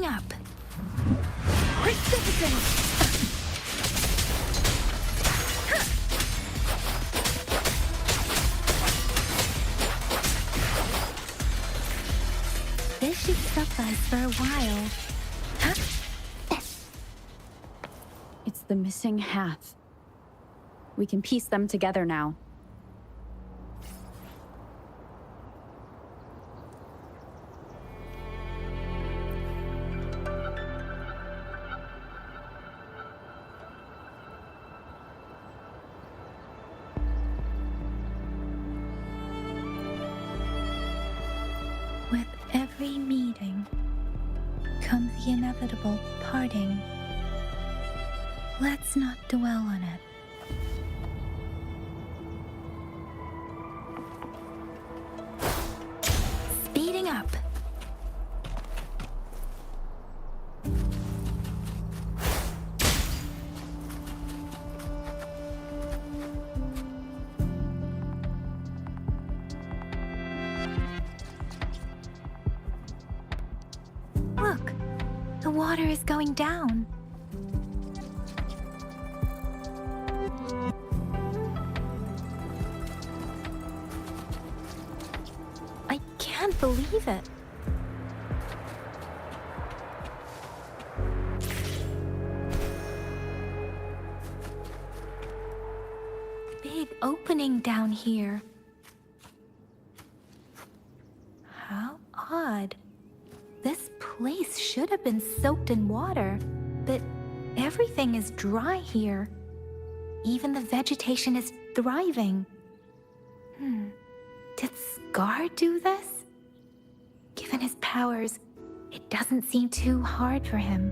Speeding up. Precipitous. This should suffice for a while. It's the missing half. We can piece them together now. With every meeting comes the inevitable parting. Let's not dwell on it. Speeding up. Look, the water is going down. I can't believe it. Big opening down here. How odd. This place should have been soaked in water, but everything is dry here. Even the vegetation is thriving. Did Scar do this? Given his powers, it doesn't seem too hard for him.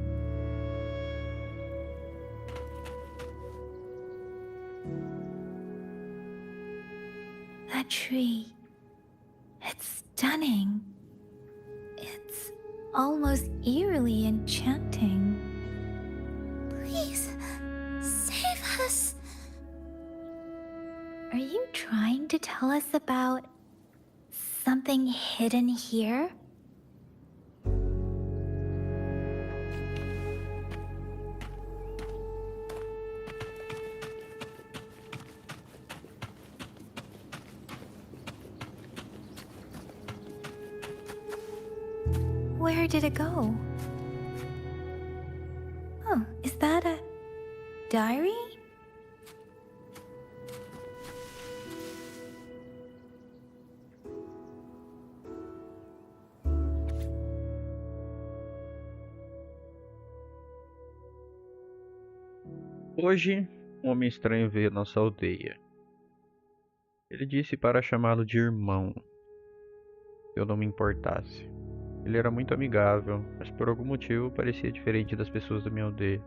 That tree, it's stunning. It's almost eerily enchanting. Please, save us. Are you trying to tell us about something hidden here? Where did it go? Oh, is that a diary? Hoje, um homem estranho veio à nossa aldeia. Ele disse para chamá-lo de irmão, se eu não me importasse. Ele era muito amigável, mas por algum motivo parecia diferente das pessoas da minha aldeia.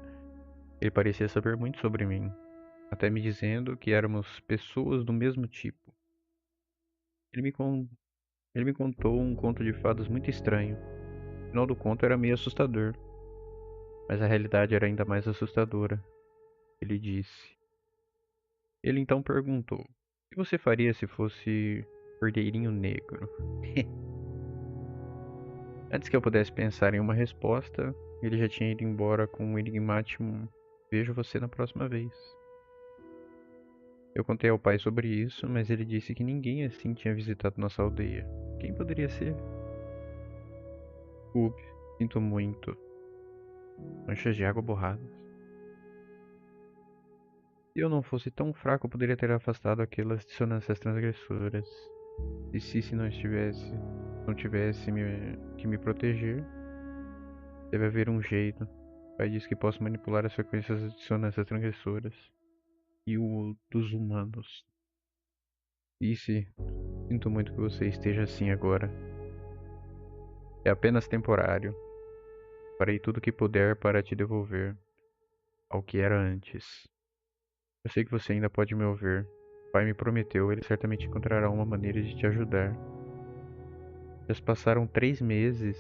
Ele parecia saber muito sobre mim, até me dizendo que éramos pessoas do mesmo tipo. Ele me contou um conto de fadas muito estranho. O final do conto era meio assustador, mas a realidade era ainda mais assustadora. Ele disse. Ele então perguntou: "O que você faria se fosse Cordeirinho Negro?" Antes que eu pudesse pensar em uma resposta, ele já tinha ido embora com um enigmático "Vejo você na próxima vez." Eu contei ao pai sobre isso, mas ele disse que ninguém assim tinha visitado nossa aldeia. Quem poderia ser? Desculpe, sinto muito. Manchas de água borradas. Se eu não fosse tão fraco, eu poderia ter afastado aquelas dissonâncias transgressoras. E se não tivesse que me proteger, deve haver um jeito. O pai diz que posso manipular as frequências das dissonâncias transgressoras e o dos humanos. Sinto muito que você esteja assim agora. É apenas temporário. Farei tudo o que puder para te devolver ao que era antes. Eu sei que você ainda pode me ouvir. O pai me prometeu, ele certamente encontrará uma maneira de te ajudar. Já se passaram 3 meses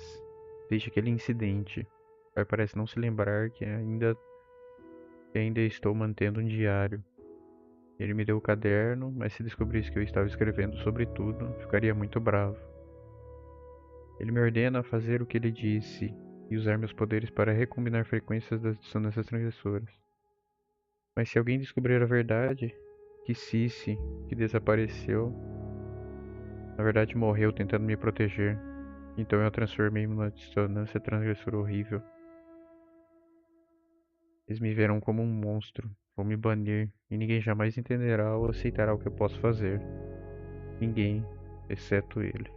desde aquele incidente. O pai parece não se lembrar que ainda estou mantendo um diário. Ele me deu o caderno, mas se descobrisse que eu estava escrevendo sobre tudo, ficaria muito bravo. Ele me ordena fazer o que ele disse, e usar meus poderes para recombinar frequências das dissonâncias transgressoras. Mas se alguém descobrir a verdade, que Cici, que desapareceu, na verdade morreu tentando me proteger, então eu a transformei numa dissonância transgressora horrível. Eles me verão como um monstro, vão me banir, e ninguém jamais entenderá ou aceitará o que eu posso fazer. Ninguém, exceto ele.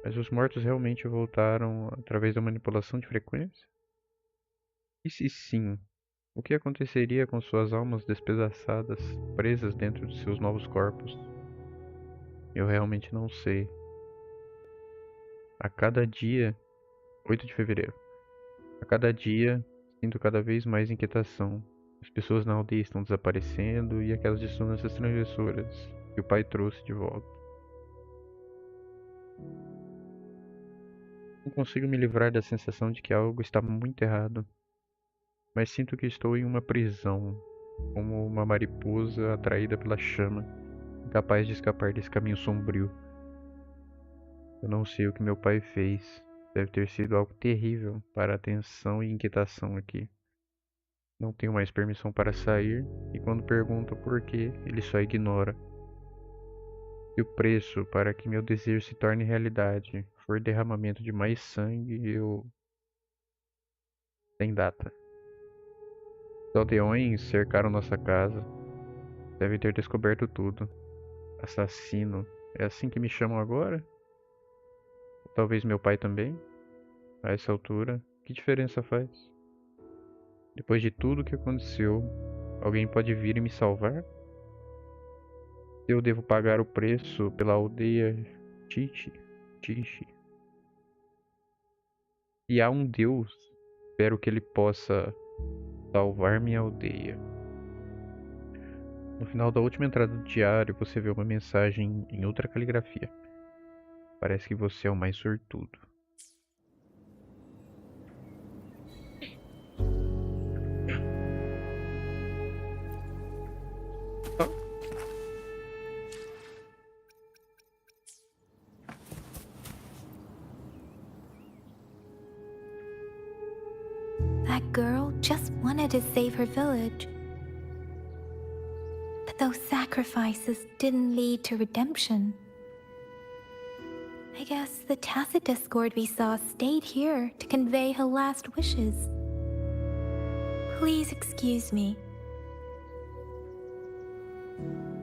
Mas os mortos realmente voltaram através da manipulação de frequência? E se sim, o que aconteceria com suas almas despedaçadas, presas dentro de seus novos corpos? Eu realmente não sei. A cada dia, 8 de fevereiro, a cada dia sinto cada vez mais inquietação. As pessoas na aldeia estão desaparecendo e aquelas dissonâncias transgressoras que o pai trouxe de volta. Não consigo me livrar da sensação de que algo está muito errado, mas sinto que estou em uma prisão, como uma mariposa atraída pela chama, incapaz de escapar desse caminho sombrio. Eu não sei o que meu pai fez. Deve ter sido algo terrível para a tensão e inquietação aqui. Não tenho mais permissão para sair, e quando pergunto por quê, ele só ignora. Se o preço para que meu desejo se torne realidade for derramamento de mais sangue, eu... Sem data. Os aldeões cercaram nossa casa. Devem ter descoberto tudo. Assassino. É assim que me chamam agora? Talvez meu pai também? A essa altura, que diferença faz? Depois de tudo o que aconteceu, alguém pode vir e me salvar? Eu devo pagar o preço pela aldeia Tiche. Se há um Deus, espero que ele possa salvar minha aldeia. No final da última entrada do diário, você vê uma mensagem em outra caligrafia. Parece que você é o mais sortudo. That girl just wanted to save her village. But those sacrifices didn't lead to redemption. I guess the tacit discord we saw stayed here to convey her last wishes. Please excuse me.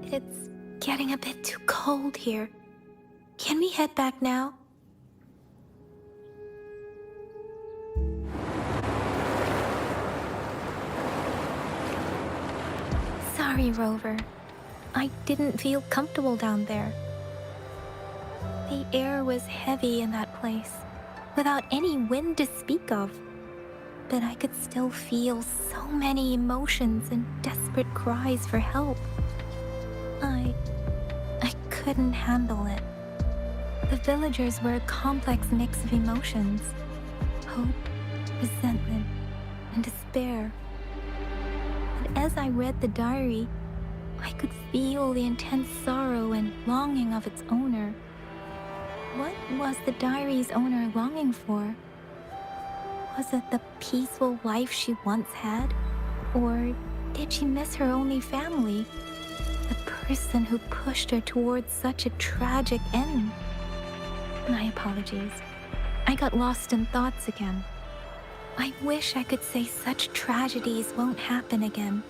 It's getting a bit too cold here. Can we head back now? Sorry, Rover. I didn't feel comfortable down there. The air was heavy in that place, without any wind to speak of. But I could still feel so many emotions and desperate cries for help. I couldn't handle it. The villagers were a complex mix of emotions. Hope, resentment, and despair. And as I read the diary, I could feel the intense sorrow and longing of its owner. What was the diary's owner longing for? Was it the peaceful life she once had? Or did she miss her only family? The person who pushed her towards such a tragic end? My apologies. I got lost in thoughts again. I wish I could say such tragedies won't happen again.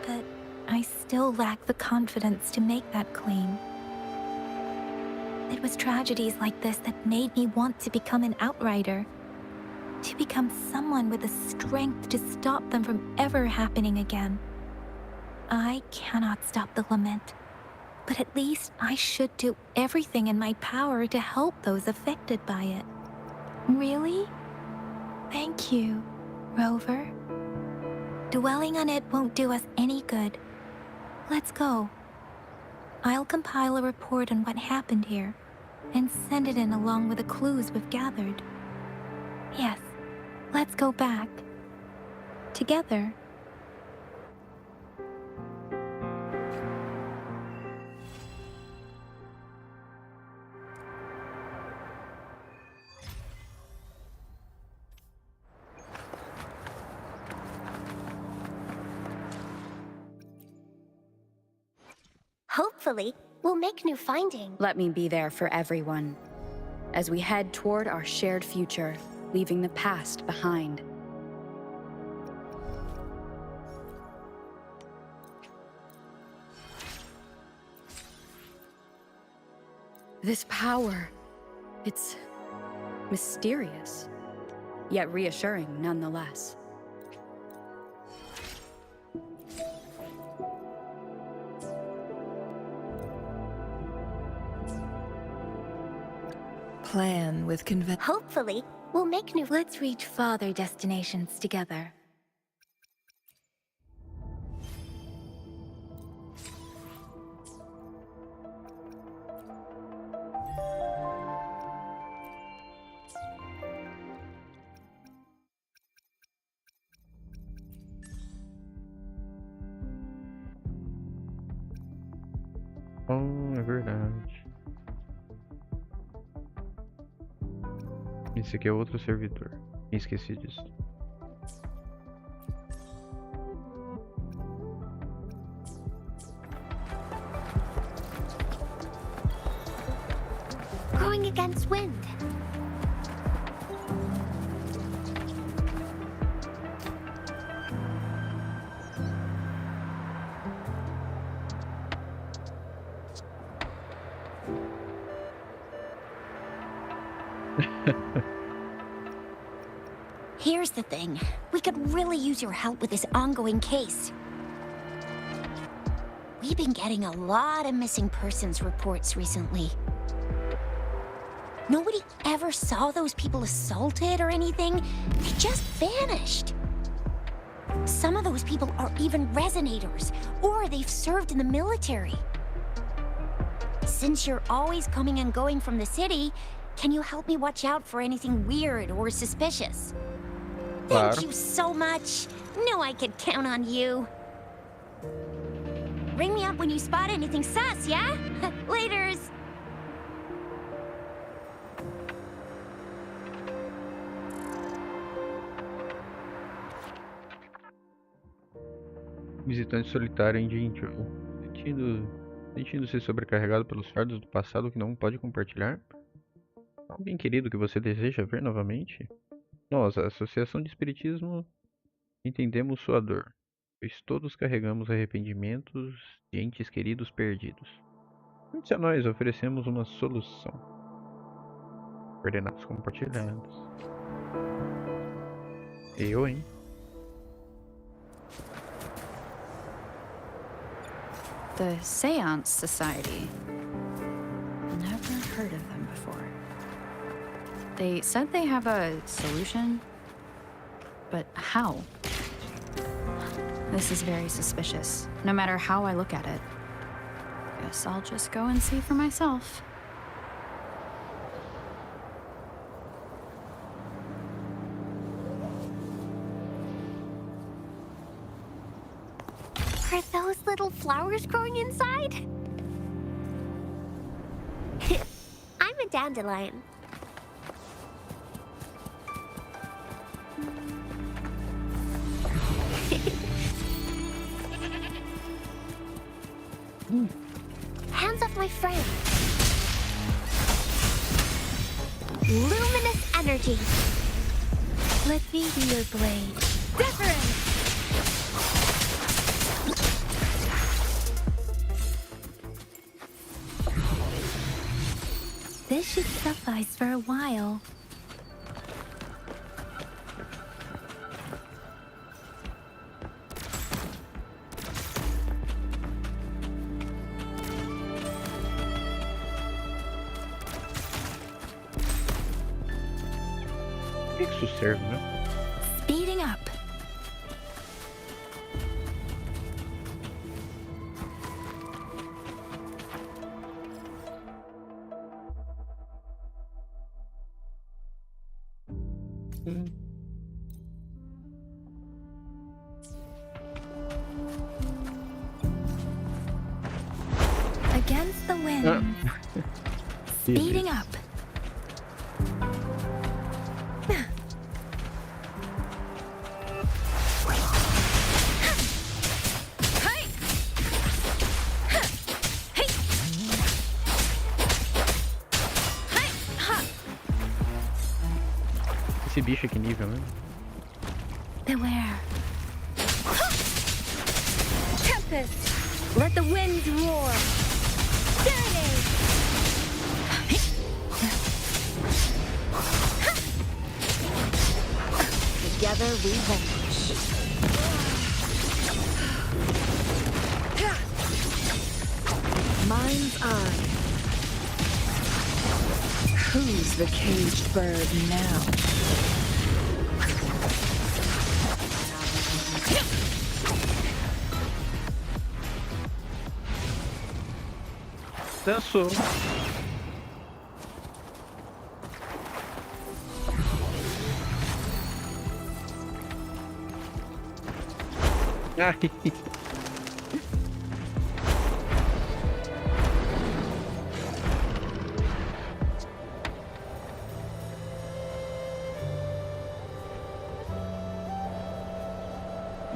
But I still lack the confidence to make that claim. It was tragedies like this that made me want to become an outrider. To become someone with the strength to stop them from ever happening again. I cannot stop the lament, but at least I should do everything in my power to help those affected by it. Really? Thank you, Rover. Dwelling on it won't do us any good. Let's go. I'll compile a report on what happened here and send it in along with the clues we've gathered. Yes, let's go back. Together. Hopefully, we'll make new findings. Let me be there for everyone as we head toward our shared future, leaving the past behind. This power, it's mysterious, yet reassuring nonetheless. Plan with Hopefully, we'll make new. Let's reach farther destinations together. Oh, é verdade. Esse aqui é outro servidor. Esqueci disso. Going against wind. Here's the thing. We could really use your help with this ongoing case. We've been getting a lot of missing persons reports recently. Nobody ever saw those people assaulted or anything. They just vanished. Some of those people are even resonators, or they've served in the military. Since you're always coming and going from the city, can you help me watch out for anything weird or suspicious? Claro. Thank you so much. Knew I could count on you. Ring me up when you spot anything sus, yeah? Laters. Visitante solitário em Jogando. Sentindo-se sobrecarregado pelos fardos do passado que não pode compartilhar? Alguém querido que você deseja ver novamente? Nós, a Associação de Espiritismo, entendemos sua dor, pois todos carregamos arrependimentos de entes queridos perdidos. Junte-se a nós, oferecemos uma solução. Coordenadas compartilhadas. Eu, hein? The Seance Society. Never heard of them before. They said they have a solution, but how? This is very suspicious, no matter how I look at it. Guess I'll just go and see for myself. Are those little flowers growing inside? I'm a dandelion. Hands off my friend. Luminous energy. Let me be your blade. Reverence. This should suffice for a while. O que isso serve, né? Speeding up. Against the wind. Speeding up. Esse bicho aqui nível, né? Beware. Tempest! Let the winds roar! Serenade! Together we vanquish. Mind's eye. Who's the caged bird now? Dançou. Ai.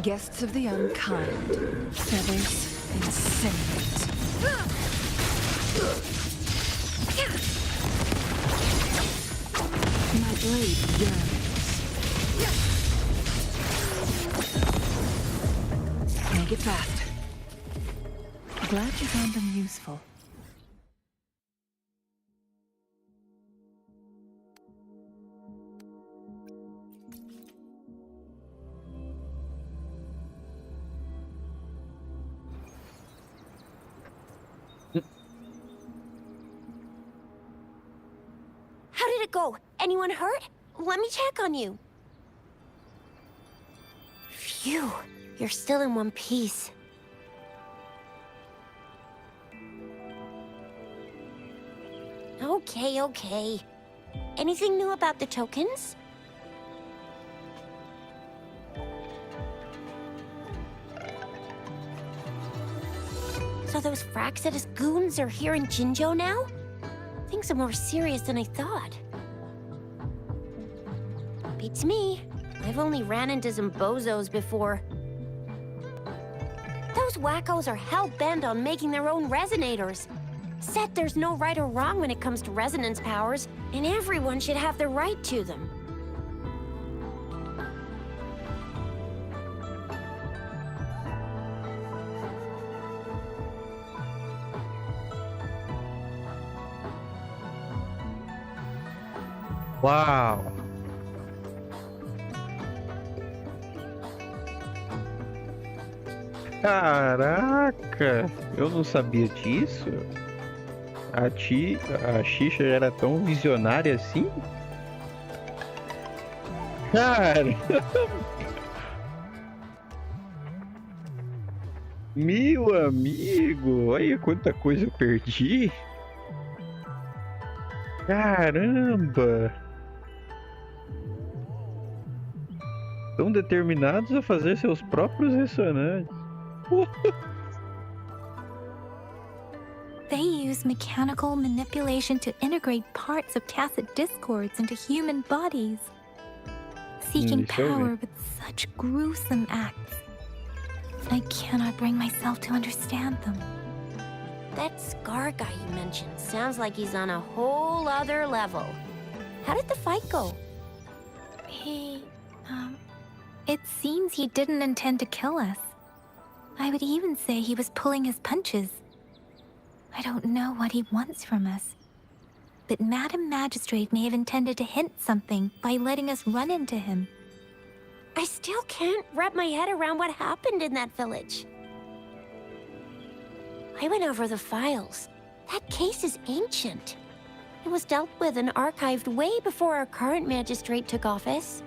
Guests of the unkind. Feathers incinerate. My blade yearns. Make it fast. Glad you found them useful. How did it go? Anyone hurt? Let me check on you. Phew, you're still in one piece. Okay. Anything new about the tokens? So those Fraxidus goons are here in Jinjo now? Things are more serious than I thought. Beats me. I've only ran into some bozos before. Those wackos are hell-bent on making their own resonators. Said there's no right or wrong when it comes to resonance powers, and everyone should have the right to them. Uau! Caraca! Eu não sabia disso. A Xixa era tão visionária assim? Cara! Meu amigo! Olha quanta coisa eu perdi! Caramba! Tão determinados a fazer seus próprios ressonantes. They use mechanical manipulation to integrate parts of tacit discords into human bodies, seeking Isso eu vi. power with such gruesome acts. I cannot bring myself to understand them. That Scar guy you mentioned sounds like he's on a whole other level. How did the fight go? It seems he didn't intend to kill us. I would even say he was pulling his punches. I don't know what he wants from us. But Madam Magistrate may have intended to hint something by letting us run into him. I still can't wrap my head around what happened in that village. I went over the files. That case is ancient. It was dealt with and archived way before our current magistrate took office.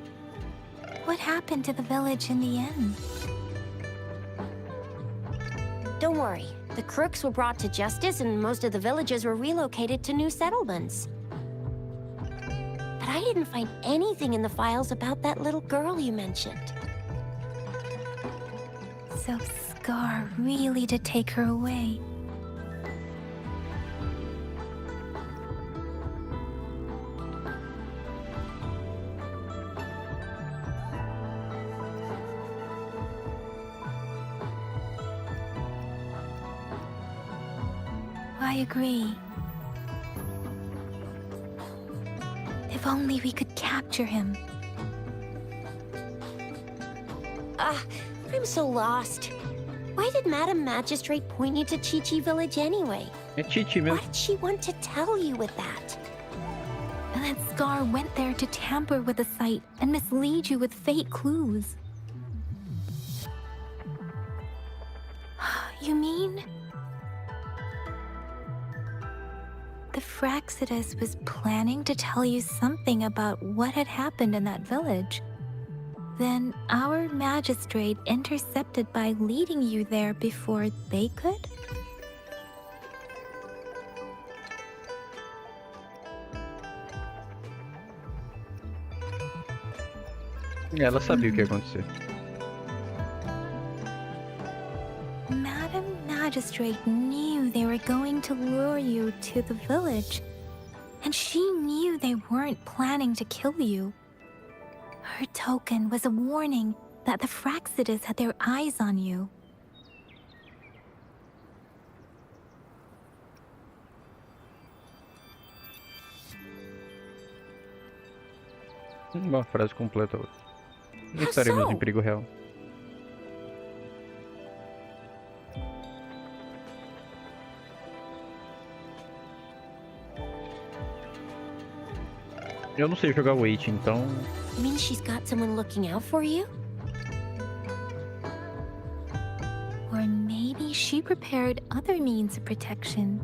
What happened to the village in the end? Don't worry. The crooks were brought to justice and most of the villagers were relocated to new settlements. But I didn't find anything in the files about that little girl you mentioned. So Scar really did take her away. I agree. If only we could capture him I'm so lost. Why did Madam Magistrate point you to Chi-Chi Village anyway? É Titi mesmo. What did she want to tell you with that? And that Scar went there to tamper with the site and mislead you with fake clues. You mean? The Fraxidus was planning to tell you something about what had happened in that village. Then our magistrate intercepted by leading you there before they could? Ela sabia o que ia acontecer. Madam Magistrate knew they were going to lure you to the village, and she knew they weren't planning to kill you. Her token was a warning that the Fraxidus had their eyes on you. Uma frase completa. Não estaremos em perigo real. Eu não sei jogar Wait, então... You mean she's got someone looking out for you? Or maybe she prepared other means of protection.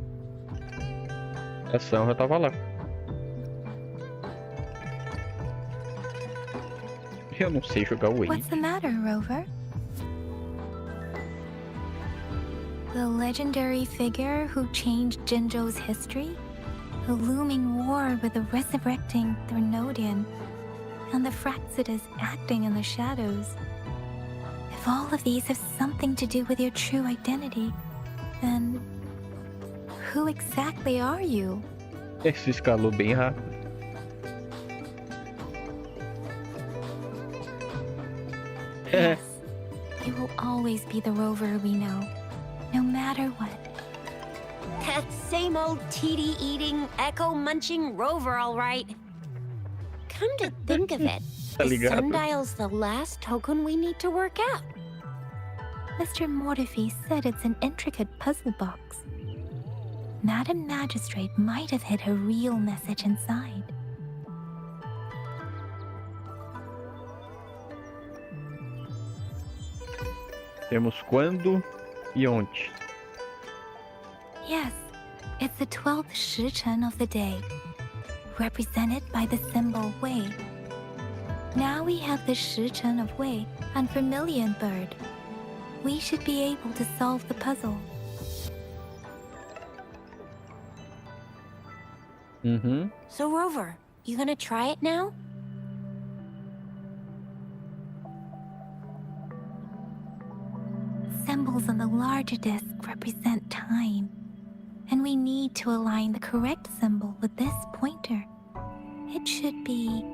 A ação já tava lá. Eu não sei jogar Wait. What's the matter, Rover? The legendary figure who changed Jinzhou's history? The looming war with the resurrecting Threnodian, and the Fraxidus acting in the shadows. If all of these have something to do with your true identity, then who exactly are you? Esse escalou bem rápido. Yes, you will always be the Rover we know, no matter what. That same old TD-eating, echo-munching Rover, all right. Come to think of it, Tá the ligado? sundial's the last token we need to work out. Mr. Mortefi said it's an intricate puzzle box. Madam Magistrate might have hid her real message inside. Temos quando e onde. Yes, it's the 12th Shichen of the day, represented by the symbol Wei. Now we have the Shichen of Wei and Vermilion Bird. We should be able to solve the puzzle. Uhum. So, Rover, you gonna try it now? Symbols on the larger disc represent time, and we need to align the correct symbol with this pointer. It should be...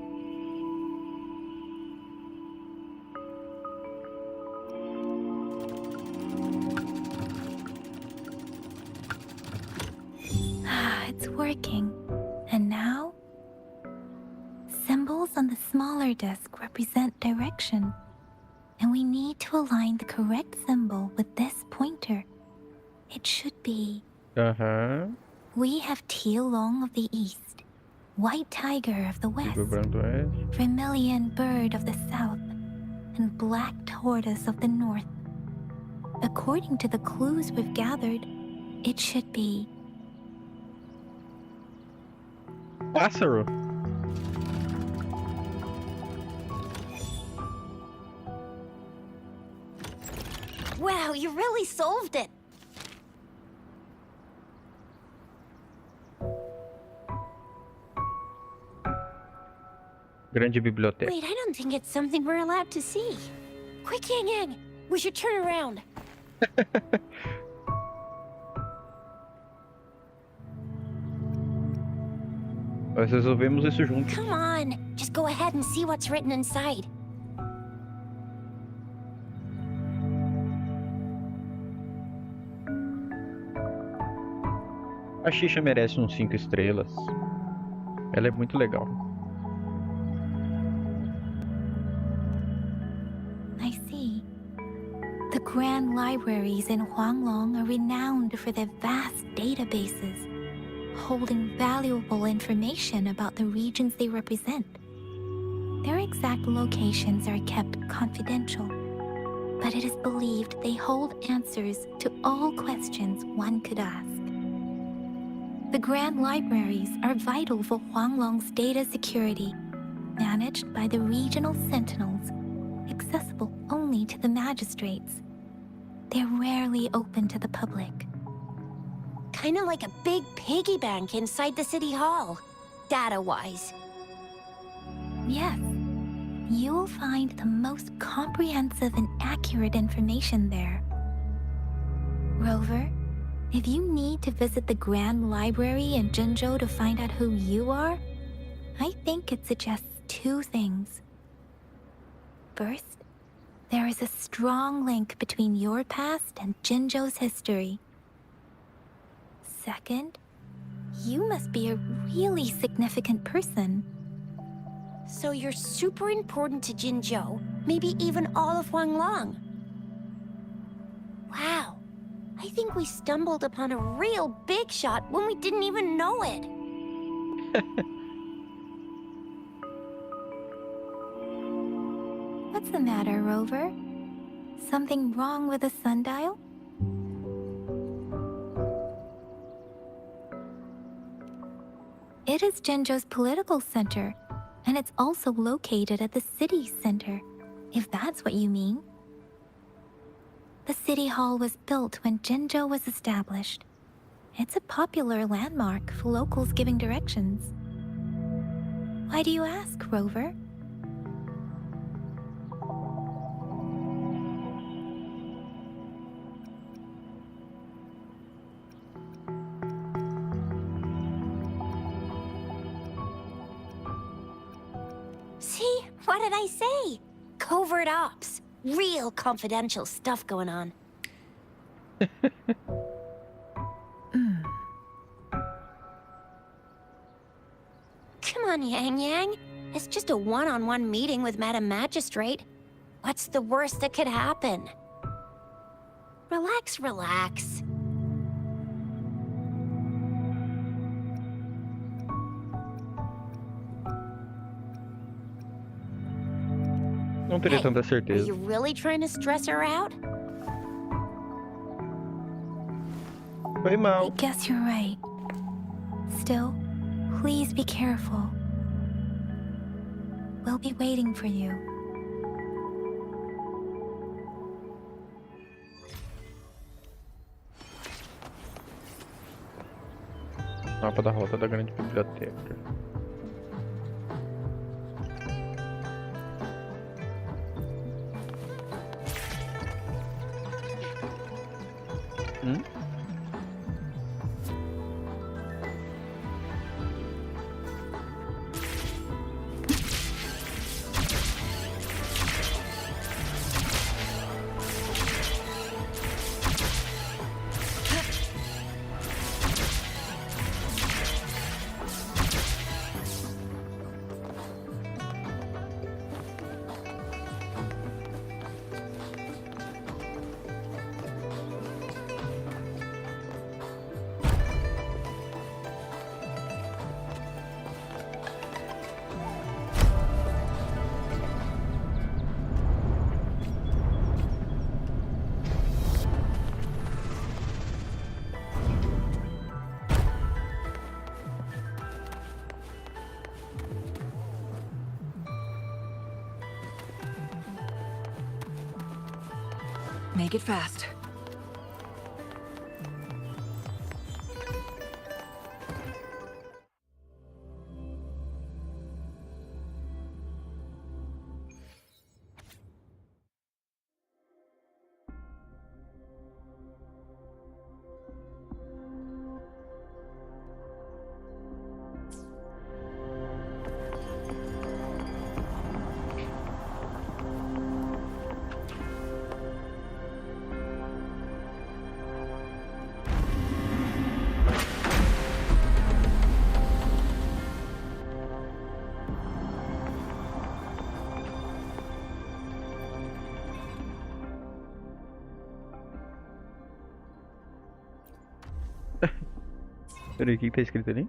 It's working. And now? Symbols on the smaller disc represent direction, and we need to align the correct symbol with this pointer. It should be... Aham. We have Tealong of the east, White Tiger of the west, Tigre branco é. Vermilion Bird of the south, and Black Tortoise of the north. According to the clues we've gathered, it should be... Pássaro. Wow, you really solved it! Grande biblioteca. Wait, I don't think it's something we're allowed to see. Quick, Yang Yang! We should turn around. Nós resolvemos isso juntos. Come on, just go ahead and see what's written inside. A Xixa merece uns 5 estrelas. Ela é muito legal. I see. The grand libraries in Huanglong are renowned for their vast databases, holding valuable information about the regions they represent. Their exact locations are kept confidential, but it is believed they hold answers to all questions one could ask. The grand libraries are vital for Huanglong's data security, managed by the regional sentinels, accessible only to the magistrates. They're rarely open to the public. Kinda like a big piggy bank inside the city hall, data-wise. Yes, you will find the most comprehensive and accurate information there. Rover, if you need to visit the Grand Library in Jinzhou to find out who you are, I think it suggests two things. First, there is a strong link between your past and Jinzhou's history. Second, you must be a really significant person. So you're super important to Jinzhou, maybe even all of Huanglong. Wow, I think we stumbled upon a real big shot when we didn't even know it. What's the matter, Rover? Something wrong with the sundial? It is Jinzhou's political center, and it's also located at the city center, if that's what you mean. The city hall was built when Jinzhou was established. It's a popular landmark for locals giving directions. Why do you ask, Rover? See? What did I say? Covert ops. Real confidential stuff going on. Come on, Yang Yang. It's just a one-on-one meeting with Madam Magistrate. What's the worst that could happen? Relax, relax. Não teria Hey, tanta Are certeza. you really trying to stress her out? Foi I mal. guess you're right. Still, please be careful. We'll be waiting for you. Mapa da rota da grande biblioteca. Hum? Make it fast. Peraí, o que tá escrito ali?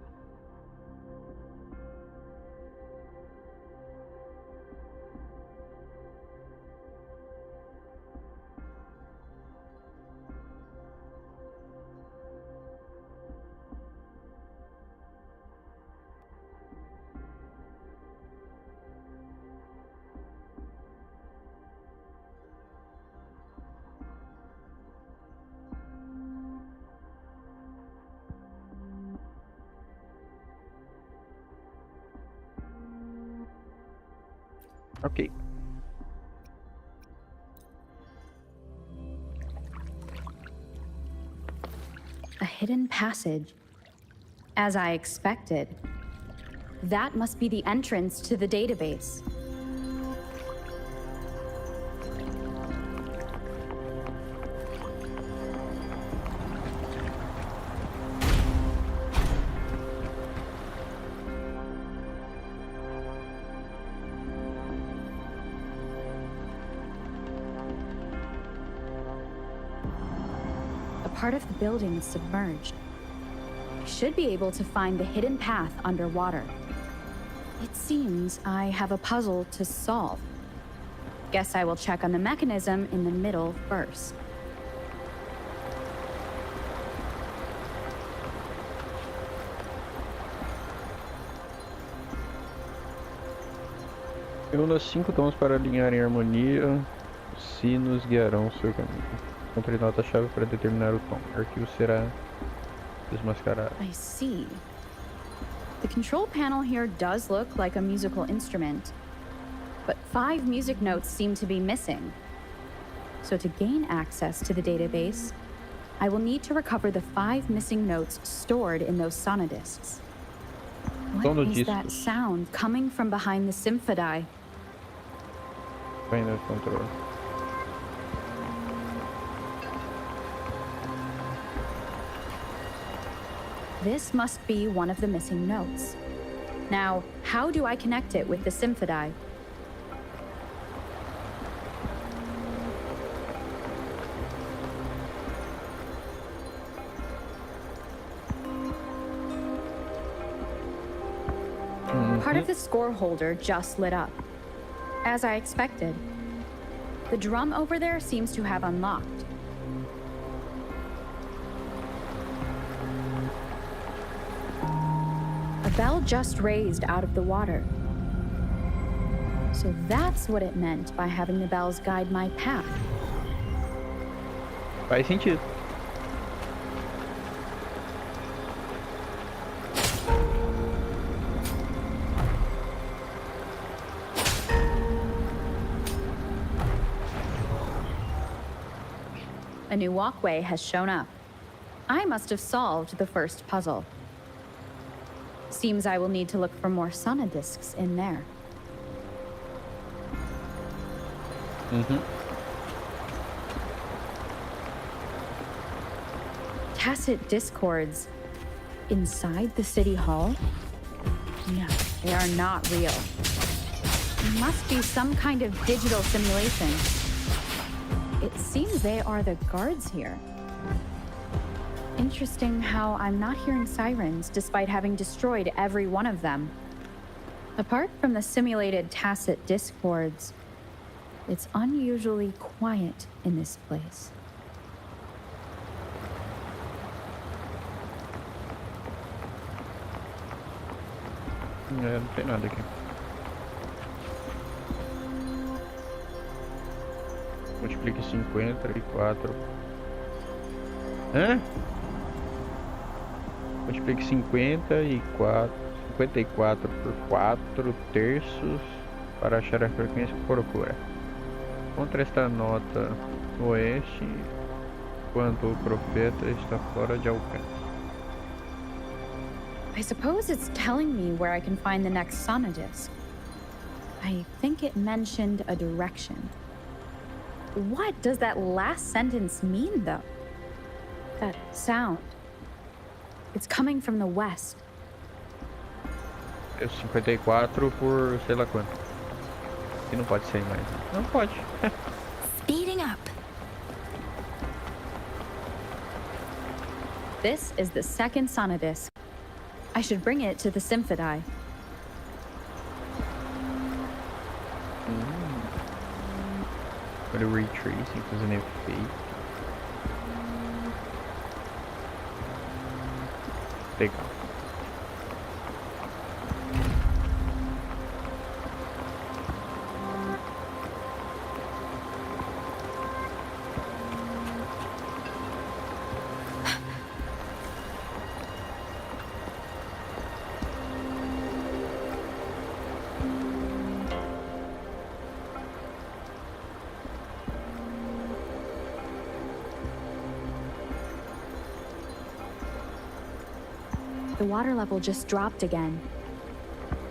Ok. A hidden passage. As I expected. That must be the entrance to the database. Part of the building is submerged. I should be able to find the hidden path underwater. It seems I have a puzzle to solve. Guess I will check on the mechanism in the middle first. Reúna 5 tons para alinhar em harmonia. Os sinos guiarão o seu caminho. Encontre nota-chave para determinar o tom. O arquivo será desmascarado. I see. The control panel here does look like a musical instrument, but 5 music notes seem to be missing. So to gain access to the database, I will need to recover the 5 missing notes stored in those sonodiscs. What is that sound coming from behind the symphody? Painel de controle. This must be one of the missing notes. Now, how do I connect it with the symphody? Part of the score holder just lit up. As I expected. The drum over there seems to have unlocked. A bell just raised out of the water. So that's what it meant by having the bells guide my path. Faz sentido. A new walkway has shown up. I must have solved the first puzzle. Seems I will need to look for more sonodiscs in there. Tacit discords inside the city hall? No, they are not real. It must be some kind of digital simulation. It seems they are the guards here. Interesting how I'm not hearing sirens despite having destroyed every one of them. Apart from the simulated tacit discords, it's unusually quiet in this place. É, não tem nada aqui. Multiplique 50 e 4. Hã? Multiplique 54 por 4 terços para achar a frequência que procura. Contra esta nota oeste, enquanto o profeta está fora de alcance. I suppose it's telling me where I can find the next sonodisc. I think it mentioned a direction. What does that last sentence mean, though? That sound. It's coming from the west. É 54 por sei lá quanto. E não pode ser mais. Não pode. Speeding up. This is the second sonodisc. I should bring it to the Symphodi. Para o Ray Tracing fazendo efeito. Legal. The water level just dropped again.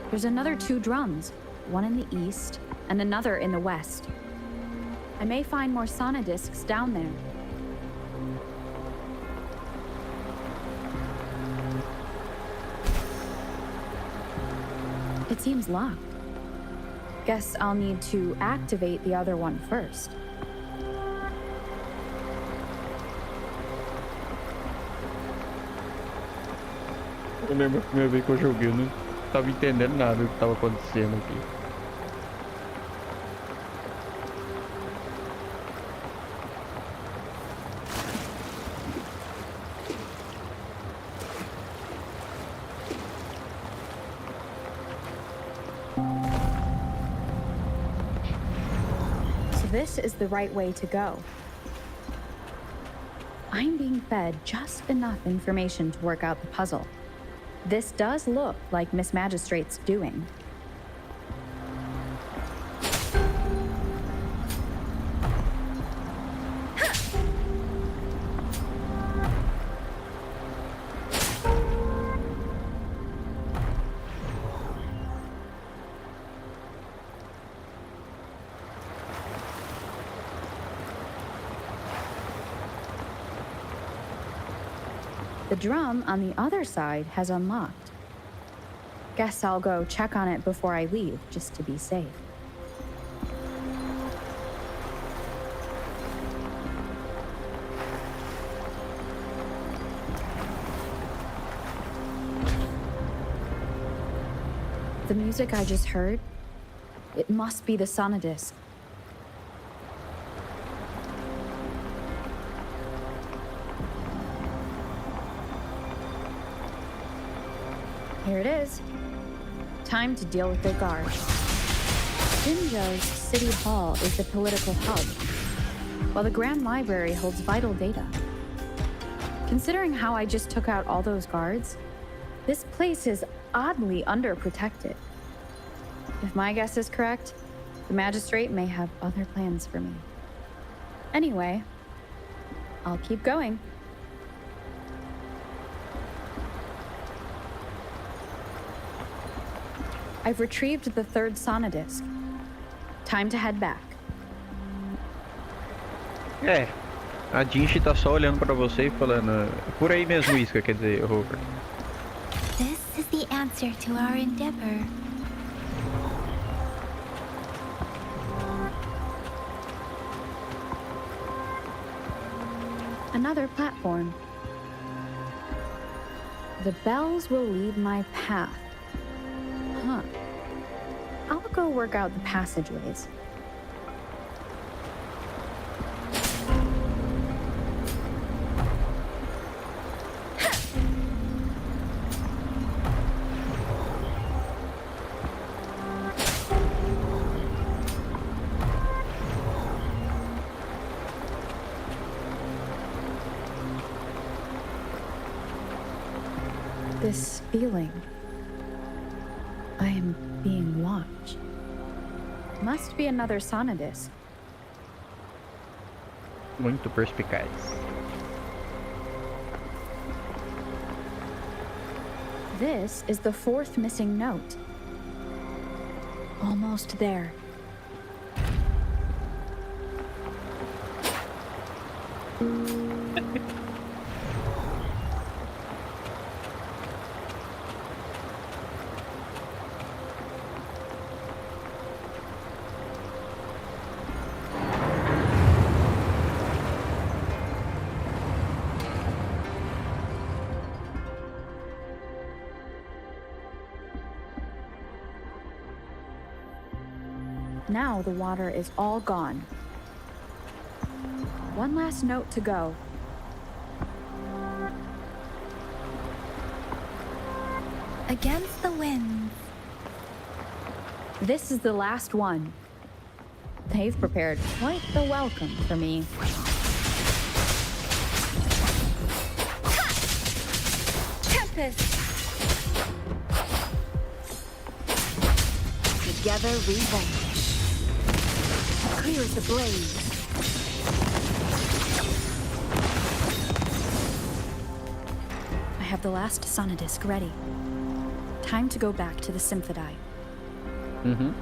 There's another 2 drums, one in the east and another in the west. I may find more sonodiscs down there. It seems locked. Guess I'll need to activate the other one first. Eu lembro a primeira vez que eu joguei, eu não tava entendendo nada do que tava acontecendo aqui. So this is the right way to go. I'm being fed just enough information to work out the puzzle. This does look like Miss Magistrate's doing. The drum on the other side has unlocked. Guess I'll go check on it before I leave, just to be safe. The music I just heard, it must be the sonodisc. Here it is. Time to deal with their guard. Jinzhou's City Hall is the political hub, while the Grand Library holds vital data. Considering how I just took out all those guards, this place is oddly underprotected. If my guess is correct, the magistrate may have other plans for me. Anyway, I'll keep going. I've retrieved the 3rd sonodisc. Time to head back. É, a Jinx tá só olhando pra você e falando, por aí mesmo, Isca, quer dizer, Rover. This is the answer to our endeavor. Another platform. The bells will lead my path. Huh. I'll go work out the passageways. This feeling. I am being watched. Must be another sonodisc. Muito perspicaz. This is the 4th missing note. Almost there. Now the water is all gone. One last note to go. Against the winds. This is the last one. They've prepared quite the welcome for me. Tempest. Together we vanquish. Clear as the blaze. I have the last sonodisc ready. Time to go back to the Symphodi. Uhum.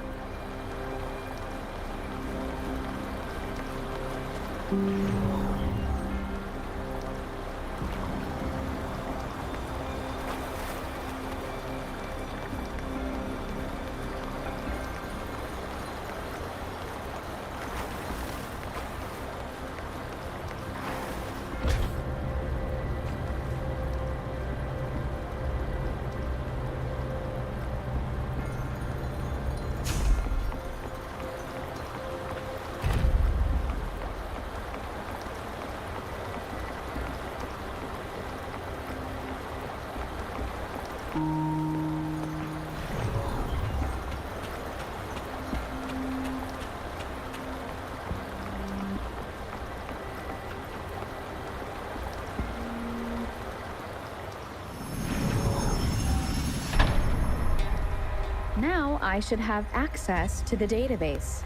Now I should have access to the database.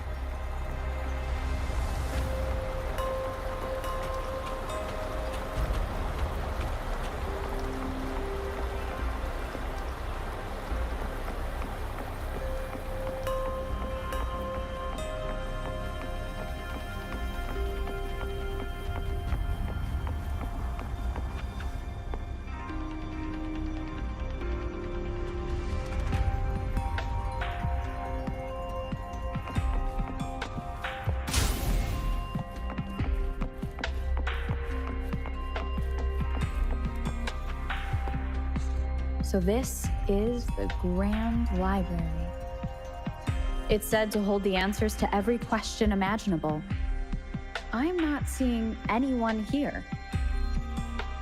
So this is the Grand Library. It's said to hold the answers to every question imaginable. I'm not seeing anyone here.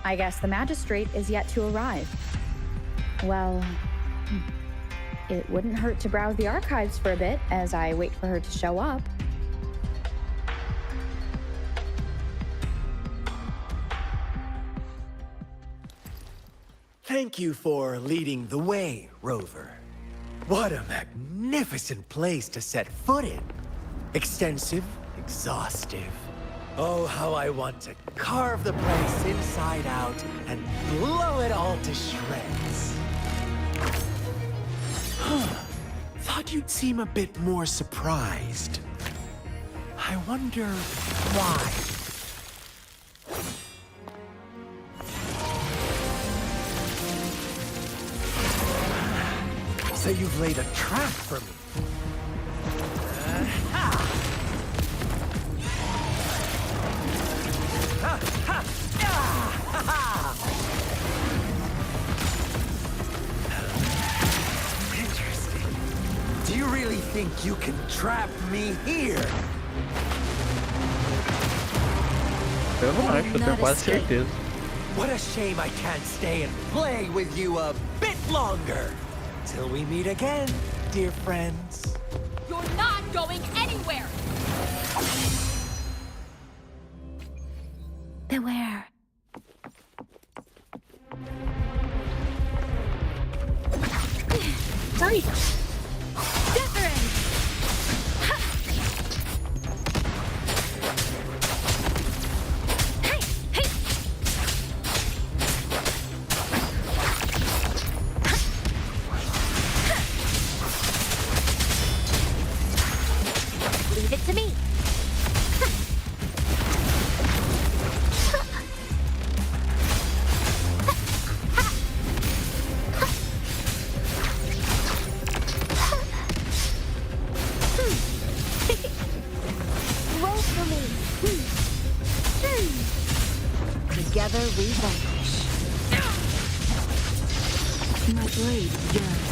I guess the magistrate is yet to arrive. Well, it wouldn't hurt to browse the archives for a bit as I wait for her to show up. Thank you for leading the way, Rover. What a magnificent place to set foot in. Extensive, exhaustive. Oh, how I want to carve the place inside out and blow it all to shreds. Thought you'd seem a bit more surprised. I wonder why. So you've laid a trap for me. Interesting. Do you really think you can trap me here? Eu não acho, eu tenho quase certeza. What a shame I can't stay and play with you a bit longer. Till we meet again, dear friends. You're not going anywhere! Beware. Right! Different. Hey, hey. Leave it to me. Roll for me. Together we vanquish. My blade yearns.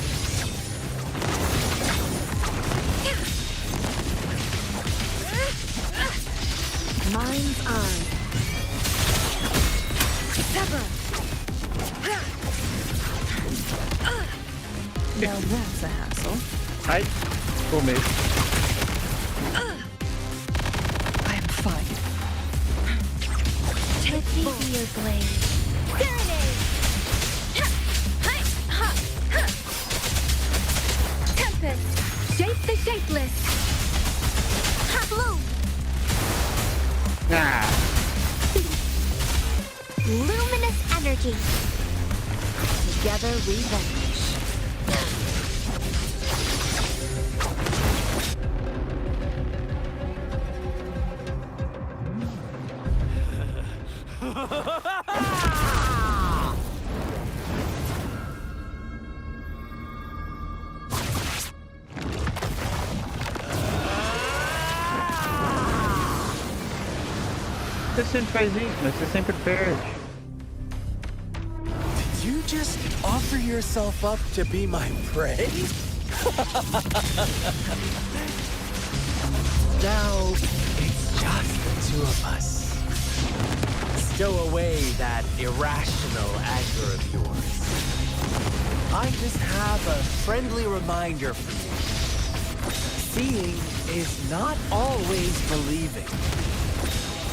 Mind's eye. Sever! Now that's a hassle. Ai, tomei. I am fine. Take me to your blade. Serenade! Tempest, shape the shapeless. Bloom! Ah, Luminous energy! Together we vanish. você sempre faz isso, mas você sempre perde. Did you just offer yourself up to be my prey? Now, it's just the two of us. Stow away that irrational anger of yours. I just have a friendly reminder for you. Seeing is not always believing.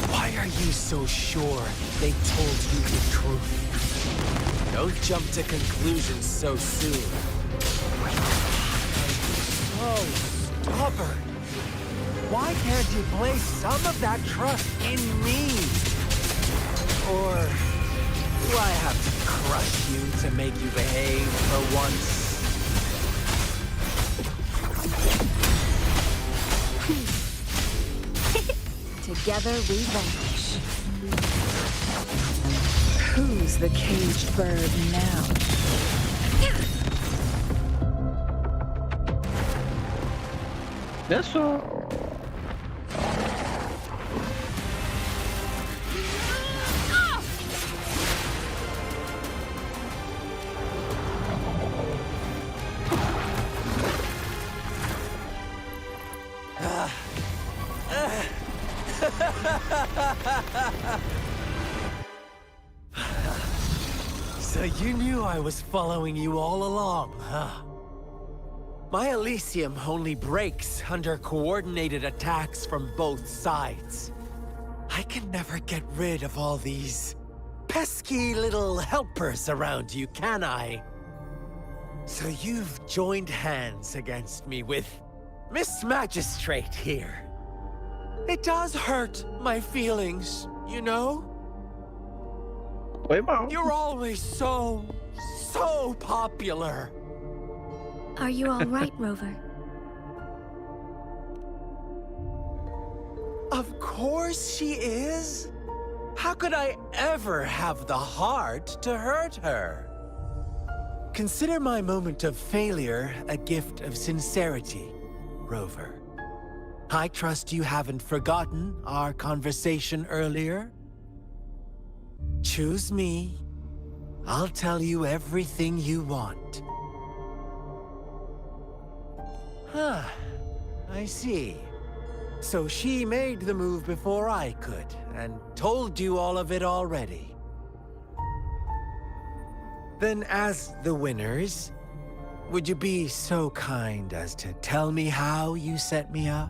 Why are you so sure they told you the truth? Don't jump to conclusions so soon. So stubborn. Why can't you place some of that trust in me? Or do I have to crush you to make you behave for once? Together we vanish. Who's the caged bird now? É só. So you knew I was following you all along, huh? My Elysium only breaks under coordinated attacks from both sides. I can never get rid of all these pesky little helpers around you, can I? So you've joined hands against me with Miss Magistrate here. It does hurt my feelings, you know? Foi mal. You're always so popular. Are you all right, Rover? Of course she is. How could I ever have the heart to hurt her? Consider my moment of failure a gift of sincerity, Rover. I trust you haven't forgotten our conversation earlier. Choose me. I'll tell you everything you want. Huh. I see. So she made the move before I could, and told you all of it already. Then as the winners, would you be so kind as to tell me how you set me up?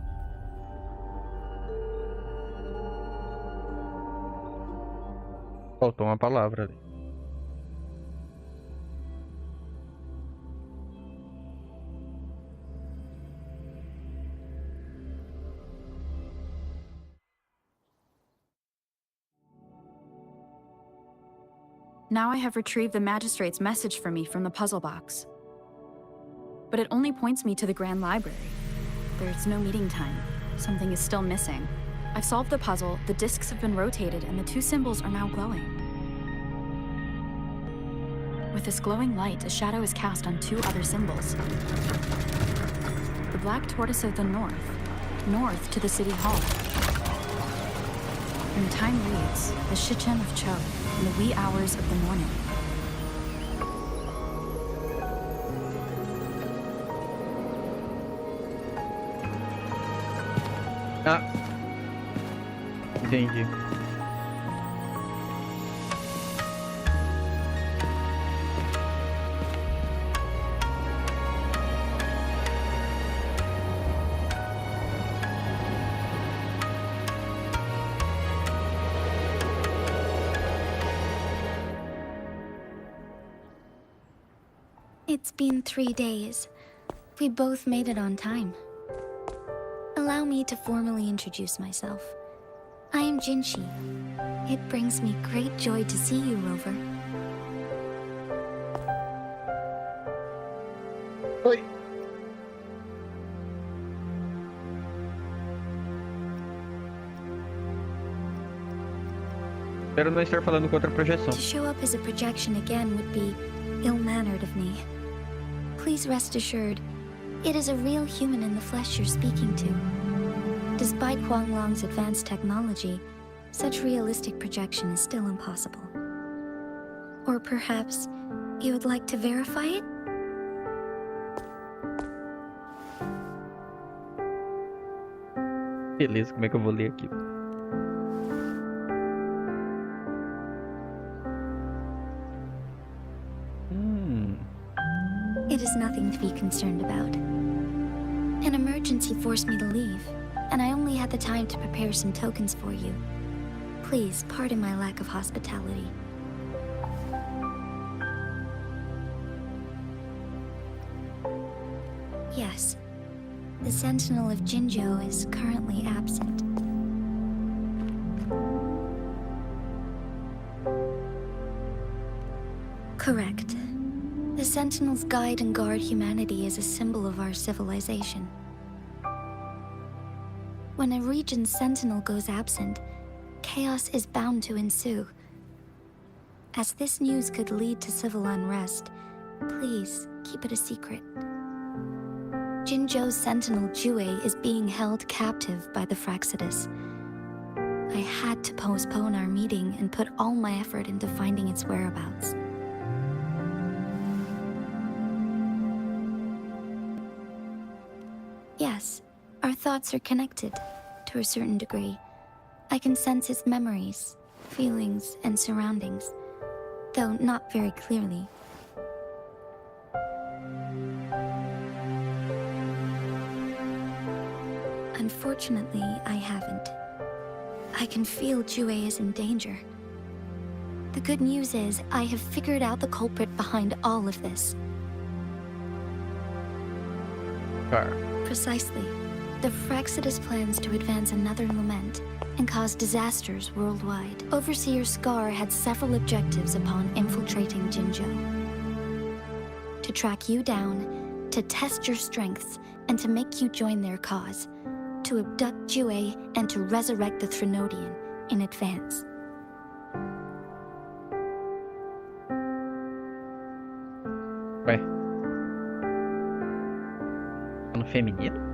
Faltou uma palavra ali. Now I have retrieved the magistrate's message for me from the puzzle box. But it only points me to the Grand Library. There's no meeting time. Something is still missing. I've solved the puzzle, the discs have been rotated, and the two symbols are now glowing. With this glowing light, a shadow is cast on two other symbols. The black tortoise of the north to the city hall. And the time reads, the Shichen of Cho, in the wee hours of the morning. Entendi. It's been 3 days. We both made it on time. Allow me to formally introduce myself. I am Jinshi. It brings me great joy to see you, Rover. Oi. Espero não estar falando contra a projeção. To show up as a projection again would be ill-mannered of me. Please rest assured, it is a real human in the flesh you're speaking to. Despite Huanglong's advanced technology, such realistic projection is still impossible. Or perhaps you would like to verify it? Beleza, como é que eu vou ler aquilo? It is nothing to be concerned about. An emergency forced me to leave, and I only had the time to prepare some tokens for you. Please pardon my lack of hospitality. Yes, the Sentinel of Jinzhou is currently absent. Correct. The Sentinels guide and guard humanity as a symbol of our civilization. When a region's sentinel goes absent, chaos is bound to ensue. As this news could lead to civil unrest, please keep it a secret. Jinzhou's sentinel Jue is being held captive by the Fraxidus. I had to postpone our meeting and put all my effort into finding its whereabouts. Yes, our thoughts are connected, to a certain degree. I can sense his memories, feelings, and surroundings, though not very clearly. Unfortunately, I haven't. I can feel Jue is in danger. The good news is, I have figured out the culprit behind all of this. Precisely. The Fraxidus plans to advance another lament and cause disasters worldwide. Overseer Scar had several objectives upon infiltrating Jinzhou. To track you down, to test your strengths, and to make you join their cause. To abduct Jue and to resurrect the Threnodian in advance. Ué. No feminino?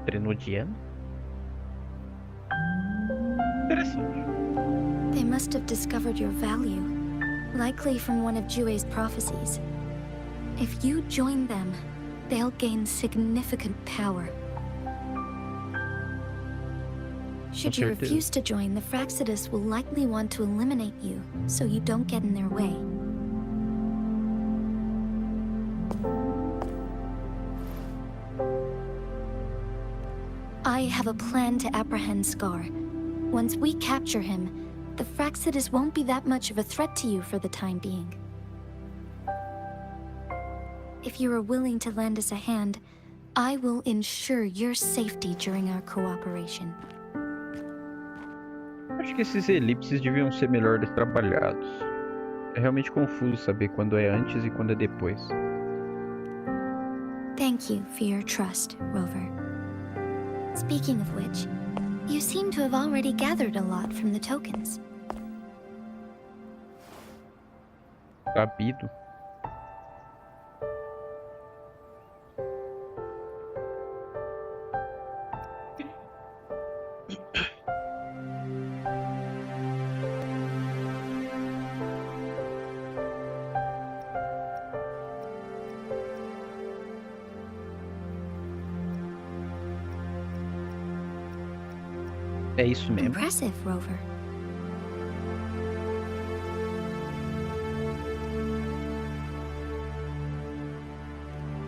Threnodiano? Interessante. They must have discovered your value, likely from one of Jue's prophecies. If you join them, they'll gain significant power. Should you refuse to join, the Fraxidus will likely want to eliminate you, so you don't get in their way. I have a plan to apprehend Scar. Once we capture him, the Fraxidus won't be that much of a threat to you for the time being. If you are willing to lend us a hand, I will ensure your safety during our cooperation. Acho que esses elipses deviam ser melhor trabalhados. É realmente confuso saber quando é antes e quando é depois. Thank you for your trust, Rover. Speaking of which, you seem to have already gathered a lot from the tokens. Sabido. É isso mesmo. Impressive, Rover.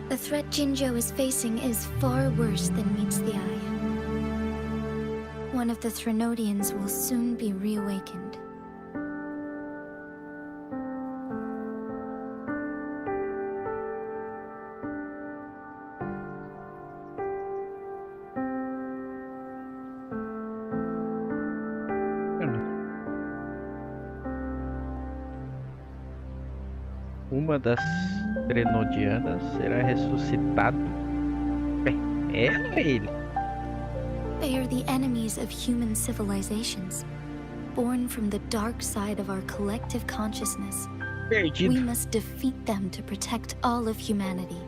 The threat Jinzhou is facing is far worse than meets the eye. One of the Threnodians will soon be reawakened. Uma das Threnodianas será ressuscitado. É ela ou ele? They are the enemies of human civilizations, born from the dark side of our collective consciousness. We Perdido. must defeat them to protect all of humanity.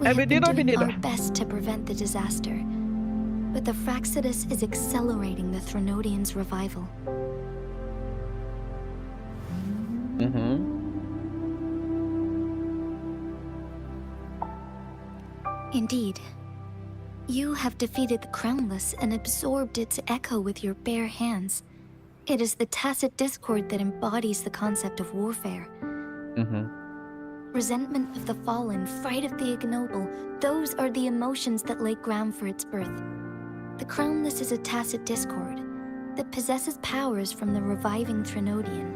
We É have been menino ou doing menina? our best to prevent the disaster, but the Fraxidus is accelerating the Threnodians' revival. Uhum. Indeed. You have defeated the Crownless and absorbed its echo with your bare hands. It is the tacit discord that embodies the concept of warfare. Uhum. Resentment of the fallen, fright of the ignoble, those are the emotions that lay ground for its birth. The Crownless is a tacit discord that possesses powers from the reviving Threnodian.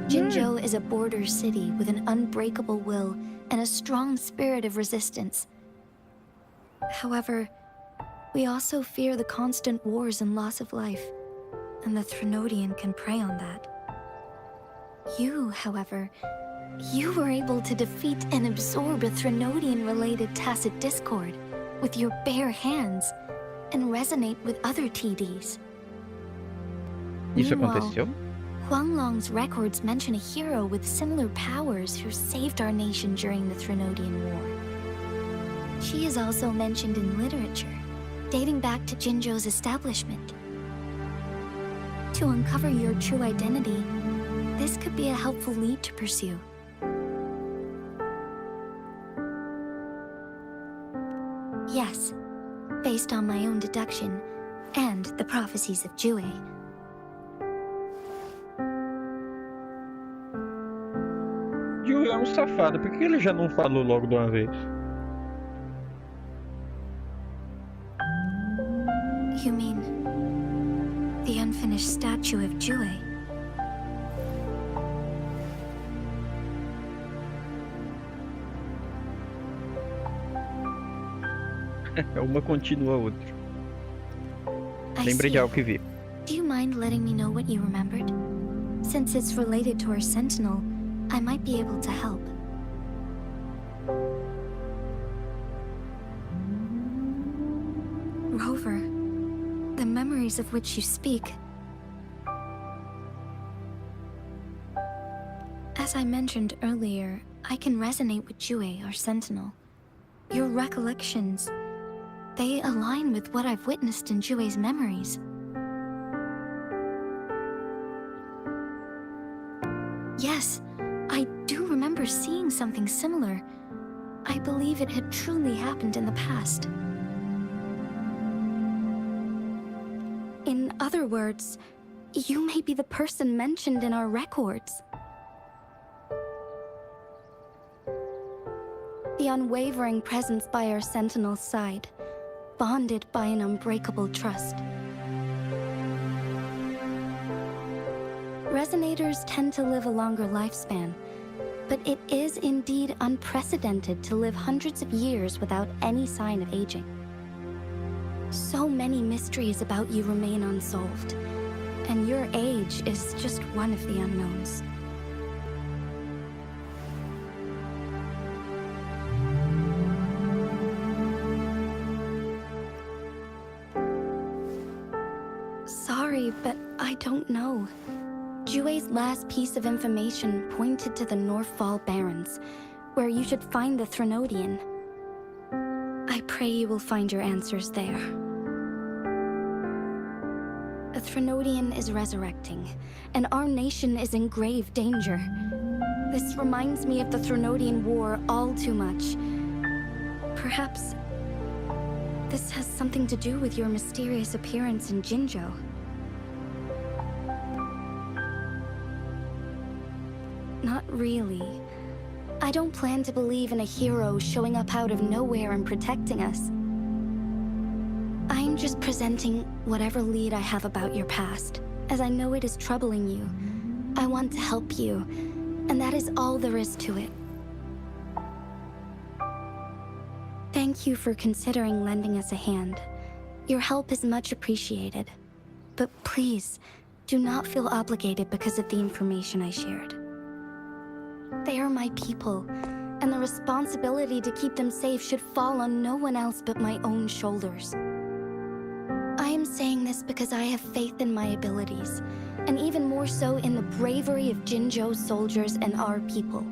Jinzhou is a border city with an unbreakable will and a strong spirit of resistance. However, we also fear the constant wars and loss of life, and the Threnodian can prey on that. You, however, you were able to defeat and absorb a Threnodian-related tacit discord with your bare hands and resonate with other TDs. Isso Meanwhile, aconteceu? Huanglong's records mention a hero with similar powers who saved our nation during the Threnodian War. She is also mentioned in literature, dating back to Jinzhou's establishment. To uncover your true identity, this could be a helpful lead to pursue. Yes, based on my own deduction and the prophecies of Jue. Yu é um safado. Por que ele já não falou logo de uma vez? You mean the unfinished statue of Jue? Uma continua a outra. I Lembrei see. de algo que vi. Do you mind letting me know what you remembered? Since it's related to our sentinel, I might be able to help. Rover, the memories of which you speak. As I mentioned earlier, I can resonate with Jue, our sentinel. Your recollections, they align with what I've witnessed in Jue's memories. Yes, I do remember seeing something similar. I believe it had truly happened in the past. In other words, you may be the person mentioned in our records. The unwavering presence by our sentinel's side, bonded by an unbreakable trust. Resonators tend to live a longer lifespan, but it is indeed unprecedented to live hundreds of years without any sign of aging. So many mysteries about you remain unsolved, and your age is just one of the unknowns. Sorry, but I don't know. Jue's last piece of information pointed to the Northfall Barrens, where you should find the Threnodian. I pray you will find your answers there. The Threnodian is resurrecting, and our nation is in grave danger. This reminds me of the Threnodian War all too much. Perhaps this has something to do with your mysterious appearance in Jinzhou. Not really. I don't plan to believe in a hero showing up out of nowhere and protecting us. I'm just presenting whatever lead I have about your past, as I know it is troubling you. I want to help you, and that is all there is to it. Thank you for considering lending us a hand. Your help is much appreciated. But please, do not feel obligated because of the information I shared. They are my people, and the responsibility to keep them safe should fall on no one else but my own shoulders. I am saying this because I have faith in my abilities, and even more so in the bravery of Jinzhou's soldiers and our people.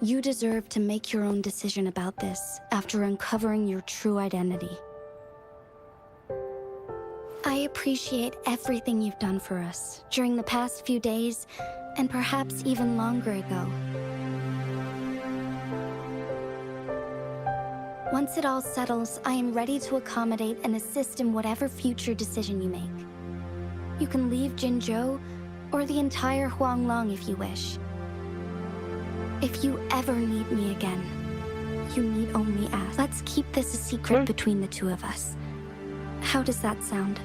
You deserve to make your own decision about this after uncovering your true identity. I appreciate everything you've done for us during the past few days, and perhaps even longer ago. Once it all settles, I am ready to accommodate and assist in whatever future decision you make. You can leave Jinzhou, or the entire Huanglong if you wish. If you ever need me again, you need only ask. Let's keep this a secret between the two of us. How does that sound?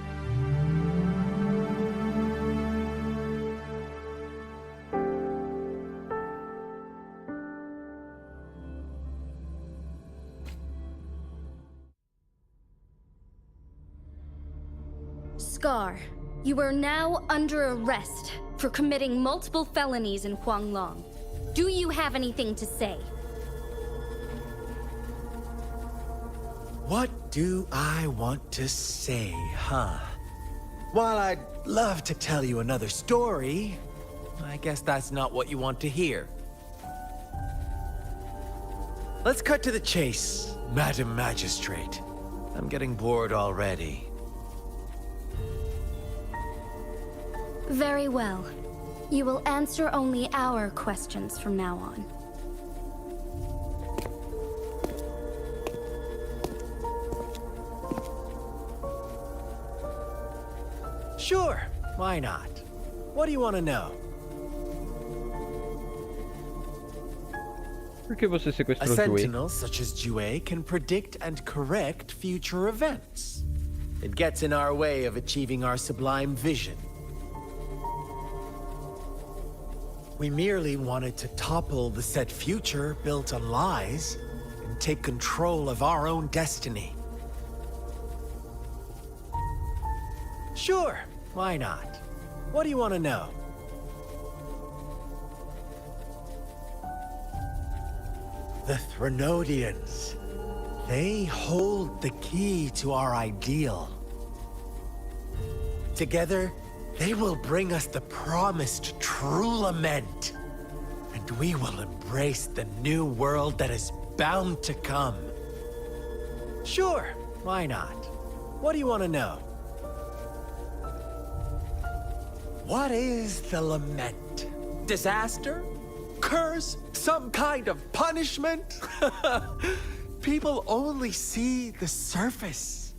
Scar, you are now under arrest for committing multiple felonies in Huanglong. Do you have anything to say? What do I want to say, huh? While I'd love to tell you another story, I guess that's not what you want to hear. Let's cut to the chase, Madam Magistrate. I'm getting bored already. Very well. You will answer only our questions from now on. Sure, why not? What do you want to know? Por que você A sequestrou Joey? sentinel such as Jue can predict and correct future events. It gets in our way of achieving our sublime vision. We merely wanted to topple the set future built on lies and take control of our own destiny. Sure, why not? What do you want to know? The Threnodians. They hold the key to our ideal. Together, they will bring us the promised true lament. And we will embrace the new world that is bound to come. Sure, why not? What do you want to know? What is the lament? Disaster? Curse? Some kind of punishment? People only see the surface.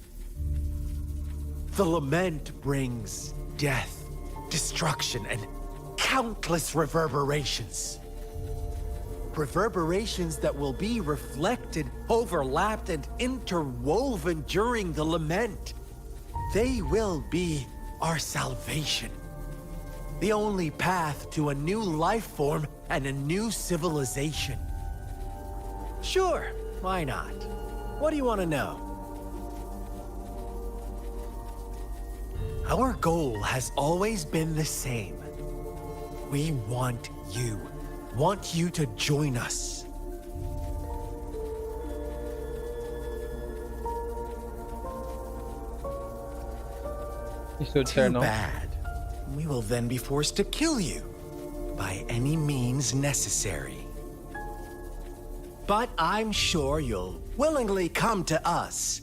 The lament brings death, destruction, and countless reverberations. Reverberations that will be reflected, overlapped, and interwoven during the lament. They will be our salvation. The only path to a new life form and a new civilization. Sure, why not? What do you want to know? Our goal has always been the same. We want you to join us. Isso eu disser Too não. bad. We will then be forced to kill you by any means necessary. But I'm sure you'll willingly come to us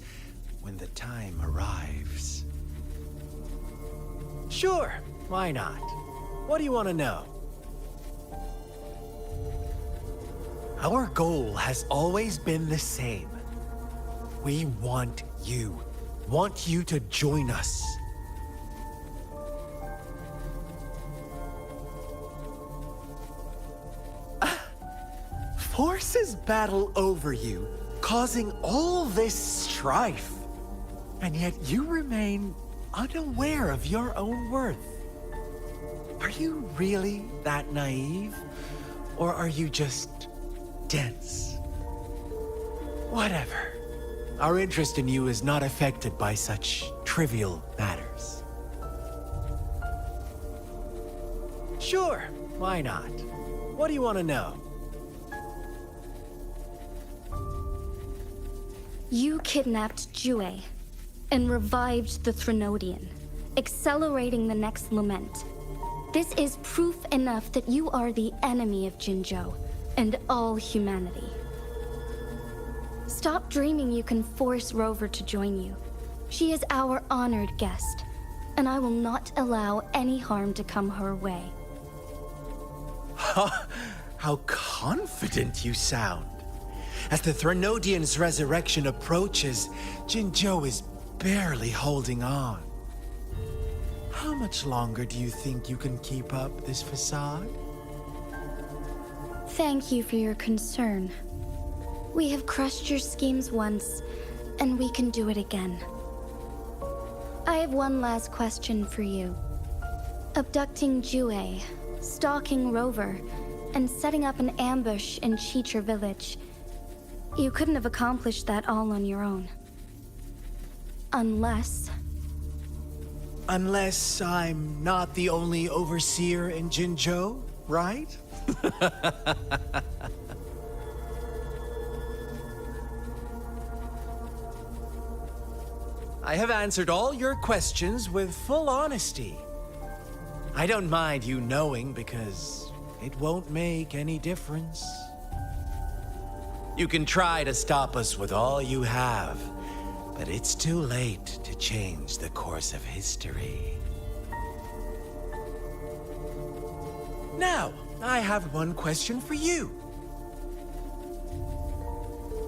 when the time arrives. Sure, why not? What do you want to know? Our goal has always been the same. We want you. Want you to join us. Forces battle over you, causing all this strife. And yet you remain unaware of your own worth. Are you really that naive? Or are you just dense? Whatever. Our interest in you is not affected by such trivial matters. Sure, why not? What do you want to know? You kidnapped Jue and revived the Threnodian, accelerating the next lament. This is proof enough that you are the enemy of Jinzhou and all humanity. Stop dreaming you can force Rover to join you. She is our honored guest, and I will not allow any harm to come her way. How confident you sound. As the Threnodian's resurrection approaches, Jinzhou is barely holding on. How much longer do you think you can keep up this facade? Thank you for your concern. We have crushed your schemes once, and we can do it again. I have one last question for you. Abducting Jue, stalking Rover, and setting up an ambush in Cheecher village. You couldn't have accomplished that all on your own. Unless I'm not the only overseer in Jinzhou, right? I have answered all your questions with full honesty. I don't mind you knowing because it won't make any difference. You can try to stop us with all you have, but it's too late to change the course of history. Now, I have one question for you.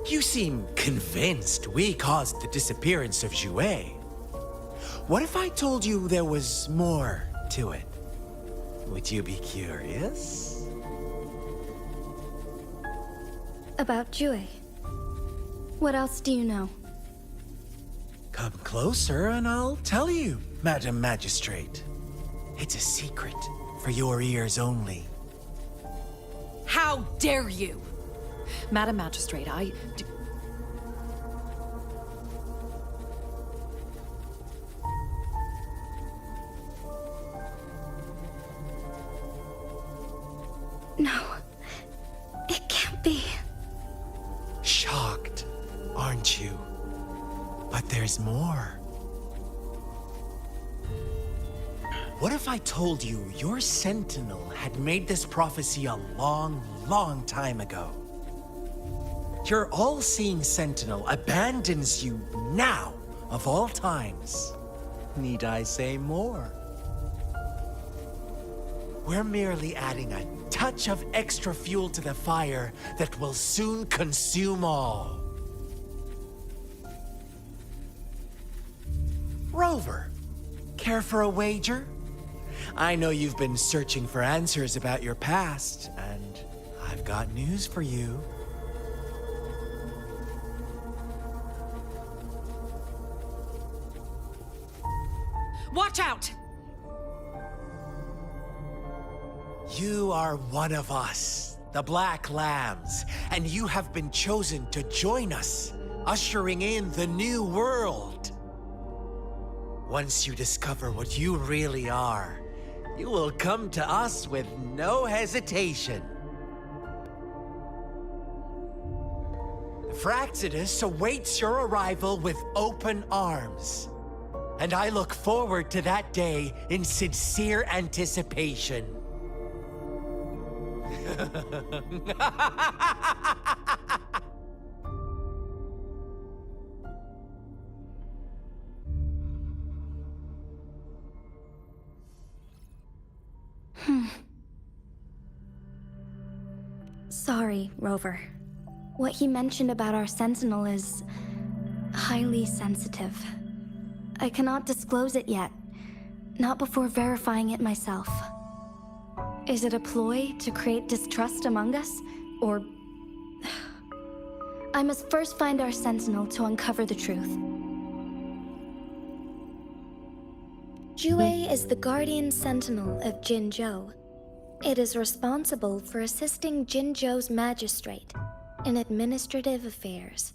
You seem convinced we caused the disappearance of Jue. What if I told you there was more to it? Would you be curious? about Jue. What else do you know? Come closer and I'll tell you, Madam Magistrate. It's a secret for your ears only. How dare you! Madam Magistrate, No. It can't be. Shocked, aren't you? But there's more. What if I told you your sentinel had made this prophecy a long, long time ago? Your all-seeing sentinel abandons you now, of all times. Need I say more? We're merely adding a touch of extra fuel to the fire that will soon consume all. Rover, care for a wager? I know you've been searching for answers about your past, and I've got news for you. watch out! You are one of us, the Black Lambs, and you have been chosen to join us, ushering in the new world. Once you discover what you really are, you will come to us with no hesitation. Fraxidus awaits your arrival with open arms, and I look forward to that day in sincere anticipation. Sorry, Rover. What he mentioned about our sentinel is highly sensitive. I cannot disclose it yet, not before verifying it myself. Is it a ploy to create distrust among us, or... I must first find our sentinel to uncover the truth. Jue is the guardian sentinel of Jinzhou. It is responsible for assisting Jinzhou's magistrate in administrative affairs.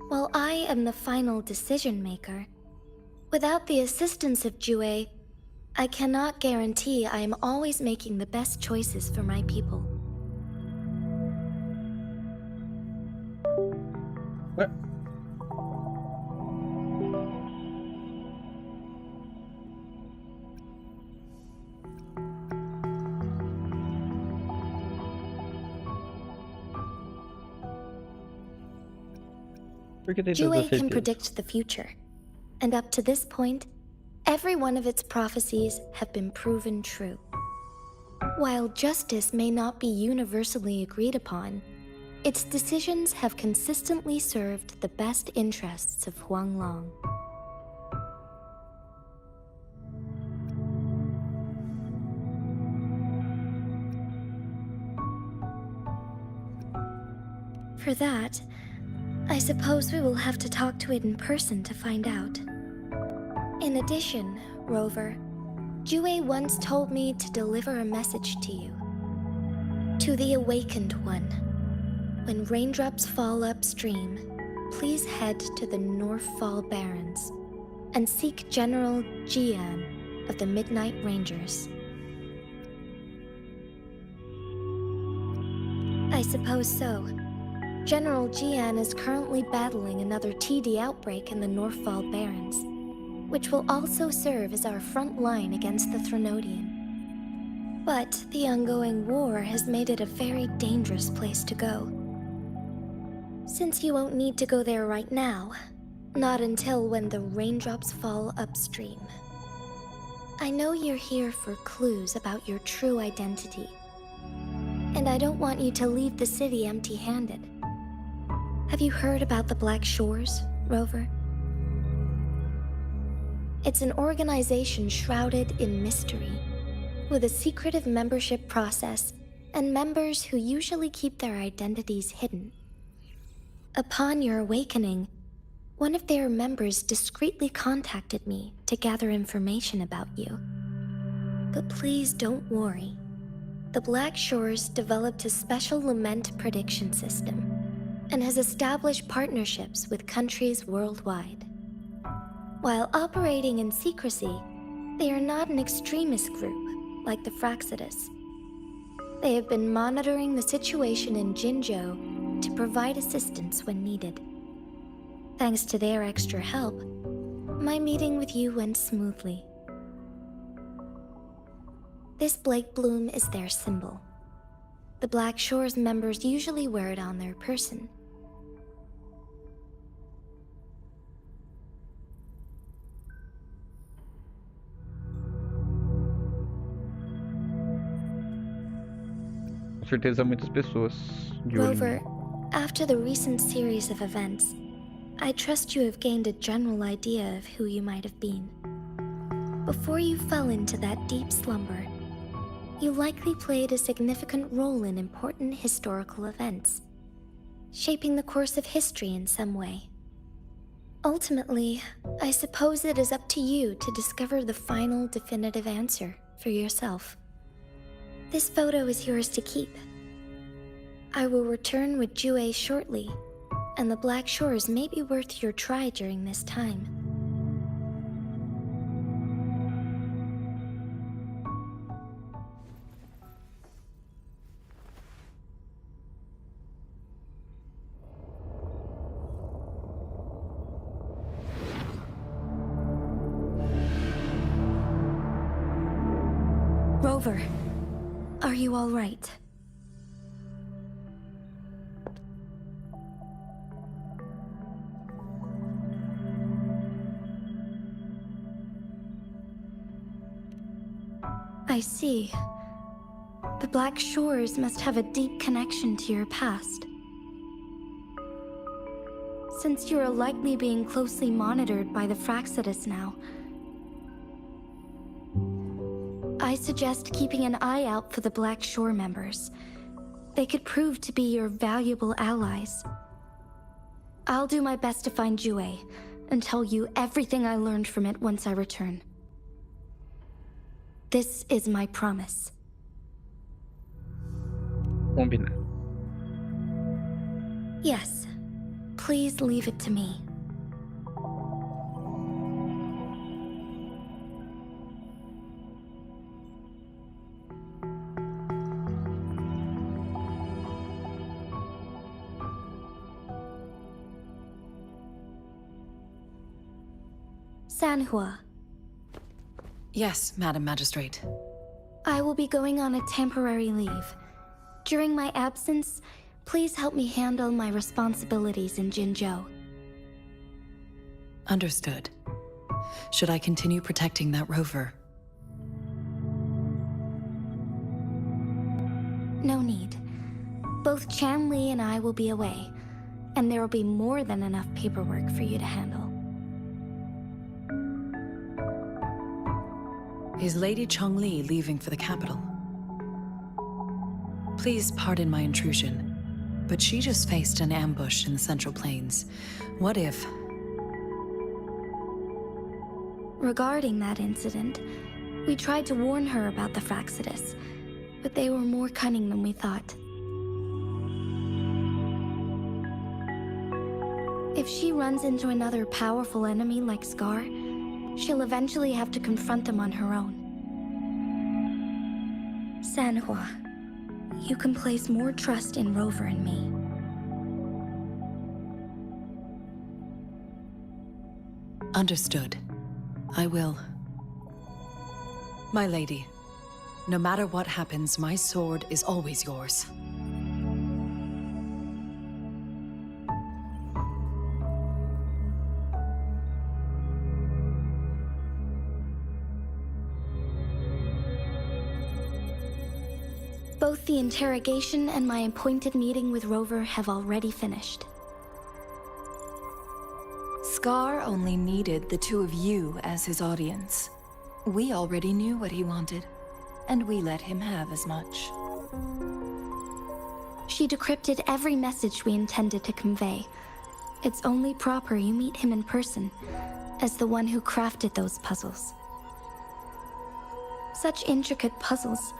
While I am the final decision maker, without the assistance of Jue, I cannot guarantee I am always making the best choices for my people. What? Por que tem Jue tanta can certeza? predict the future, and up to this point, every one of its prophecies have been proven true. While justice may not be universally agreed upon, its decisions have consistently served the best interests of Huanglong. For that, I suppose we will have to talk to it in person to find out. In addition, Rover, Jue once told me to deliver a message to you. To the Awakened One. When raindrops fall upstream, please head to the Northfall Barrens and seek General Jian of the Midnight Rangers. I suppose so. General Jian is currently battling another TD outbreak in the Northfall Barrens, which will also serve as our front line against the Threnodian. But the ongoing war has made it a very dangerous place to go. Since you won't need to go there right now, not until when the raindrops fall upstream. I know you're here for clues about your true identity, and I don't want you to leave the city empty-handed. Have you heard about the Black Shores, Rover? It's an organization shrouded in mystery, with a secretive membership process and members who usually keep their identities hidden. Upon your awakening, one of their members discreetly contacted me to gather information about you. But please don't worry. The Black Shores developed a special lament prediction system and has established partnerships with countries worldwide. While operating in secrecy, they are not an extremist group like the Fraxidus. They have been monitoring the situation in Jinzhou to provide assistance when needed. Thanks to their extra help, my meeting with you went smoothly. This Blake Bloom is their symbol. The Black Shores members usually wear it on their person. Com certeza muitas pessoas de olho em Rover, mim. after the recent series of events, I trust you have gained a general idea of who you might have been. Before you fell into that deep slumber, you likely played a significant role in important historical events, shaping the course of history in some way. Ultimately, I suppose it is up to you to discover the final definitive answer for yourself. This photo is yours to keep. I will return with Jue shortly, and the Black Shores may be worth your try during this time. Rover, are you all right? I see. The Black Shores must have a deep connection to your past. since you are likely being closely monitored by the Fraxidus now, I suggest keeping an eye out for the Black Shore members. They could prove to be your valuable allies. I'll do my best to find Jue and tell you everything I learned from it once I return. This is my promise. Combinado. Yes. Please leave it to me. Sanhua, Yes, Madam Magistrate. I will be going on a temporary leave. During my absence, please help me handle my responsibilities in Jinzhou. Understood. Should I continue protecting that rover? No need. Both Chan Li and I will be away, and there will be more than enough paperwork for you to handle. Is Lady Chongli leaving for the capital? Please pardon my intrusion, but she just faced an ambush in the Central Plains. What if... Regarding that incident, we tried to warn her about the Fraxidus, but they were more cunning than we thought. If she runs into another powerful enemy like Scar, she'll eventually have to confront them on her own. Sanhua, you can place more trust in Rover and me. Understood. I will. My lady, no matter what happens, my sword is always yours. Both the interrogation and my appointed meeting with Rover have already finished. Scar only needed the two of you as his audience. We already knew what he wanted, and we let him have as much. She decrypted every message we intended to convey. It's only proper you meet him in person, as the one who crafted those puzzles. Such intricate puzzles.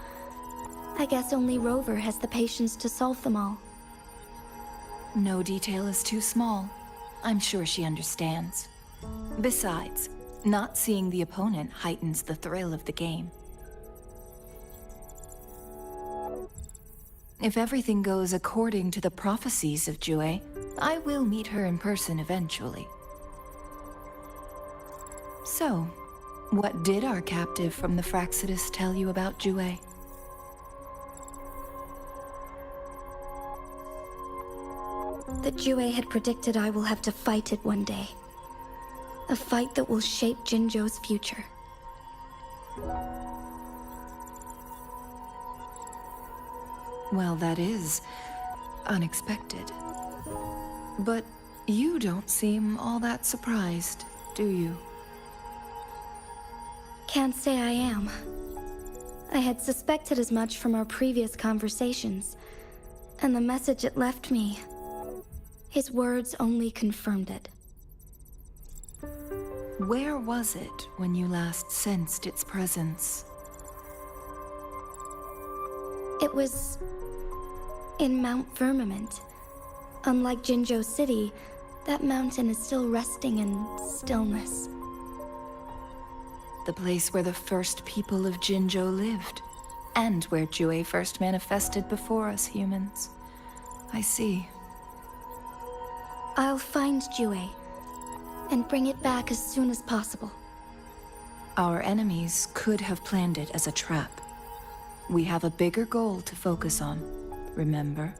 I guess only Rover has the patience to solve them all. No detail is too small. I'm sure she understands. Besides, not seeing the opponent heightens the thrill of the game. If everything goes according to the prophecies of Jue, I will meet her in person eventually. So, what did our captive from the Fraxidus tell you about Jue? That Jue had predicted I will have to fight it one day. A fight that will shape Jinzhou's future. Well, that is unexpected. But you don't seem all that surprised, do you? Can't say I am. I had suspected as much from our previous conversations, and the message it left me, his words only confirmed it. Where was it when you last sensed its presence? It was in Mount Firmament. Unlike Jinzhou City, that mountain is still resting in stillness. The place where the first people of Jinzhou lived, and where Jue first manifested before us humans. I see. I'll find Jue and bring it back as soon as possible. Our enemies could have planned it as a trap. We have a bigger goal to focus on, remember?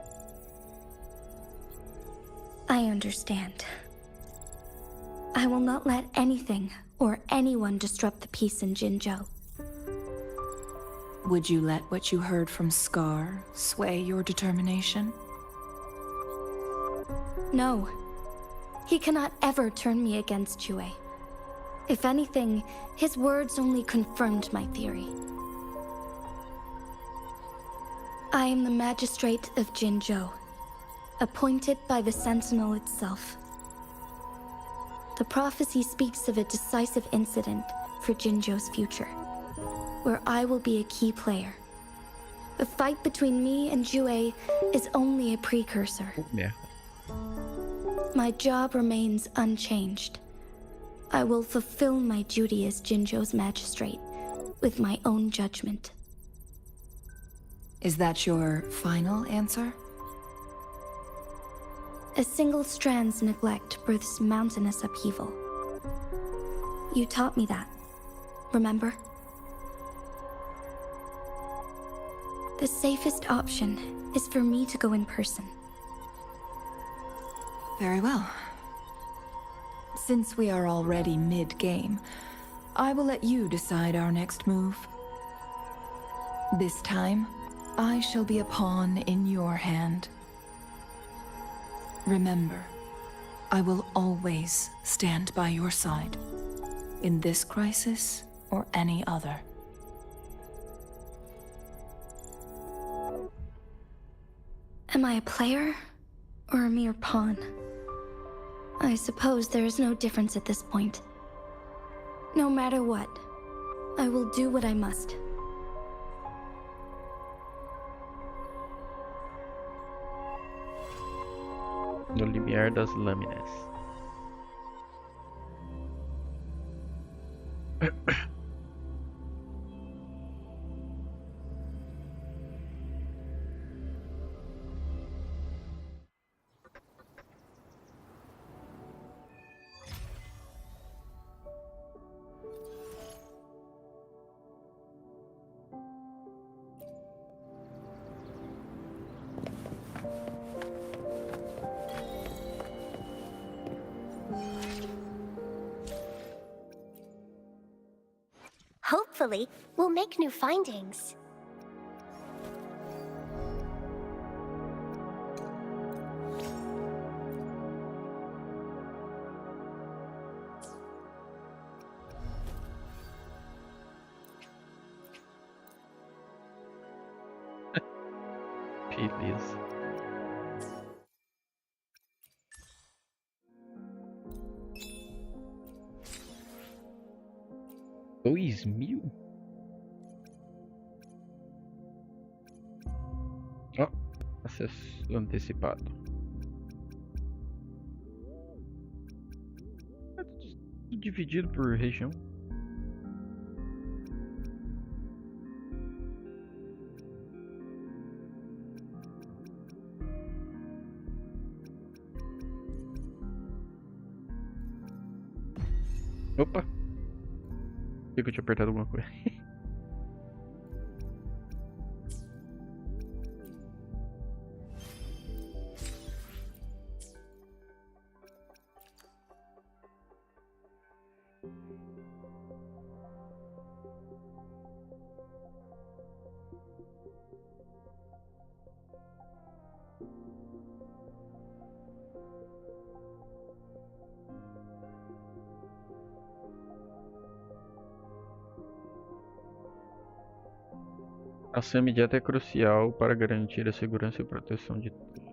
I understand. I will not let anything or anyone disrupt the peace in Jinzhou. Would you let what you heard from Scar sway your determination? No. He cannot ever turn me against Jue. If anything, his words only confirmed my theory. I am the magistrate of Jinzhou, appointed by the Sentinel itself. The prophecy speaks of a decisive incident for Jinzhou's future, where I will be a key player. The fight between me and Jue is only a precursor. Yeah. My job remains unchanged. I will fulfill my duty as Jinzhou's magistrate with my own judgment. Is that your final answer? A single strand's neglect births mountainous upheaval. You taught me that, remember? The safest option is for me to go in person. Very well. Since we are already mid-game, I will let you decide our next move. This time, I shall be a pawn in your hand. Remember, I will always stand by your side, in this crisis or any other. Am I a player or a mere pawn? I suppose there is no difference at this point. No matter what, I will do what I must. No limiar das lâminas. Hopefully, we'll make new findings. Beleza. $2.000? Ó, acesso antecipado. É tudo dividido por região. Opa! Achei que eu tinha apertado alguma coisa. A ação imediata é crucial para garantir a segurança e proteção de todos.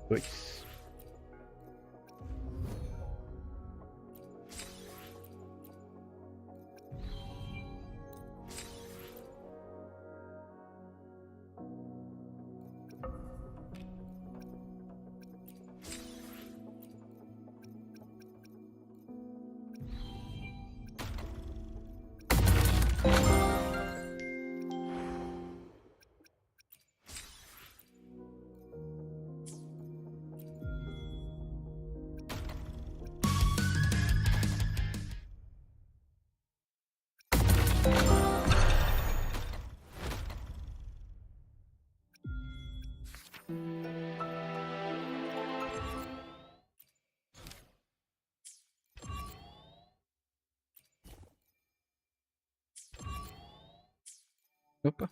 Dois. Opa.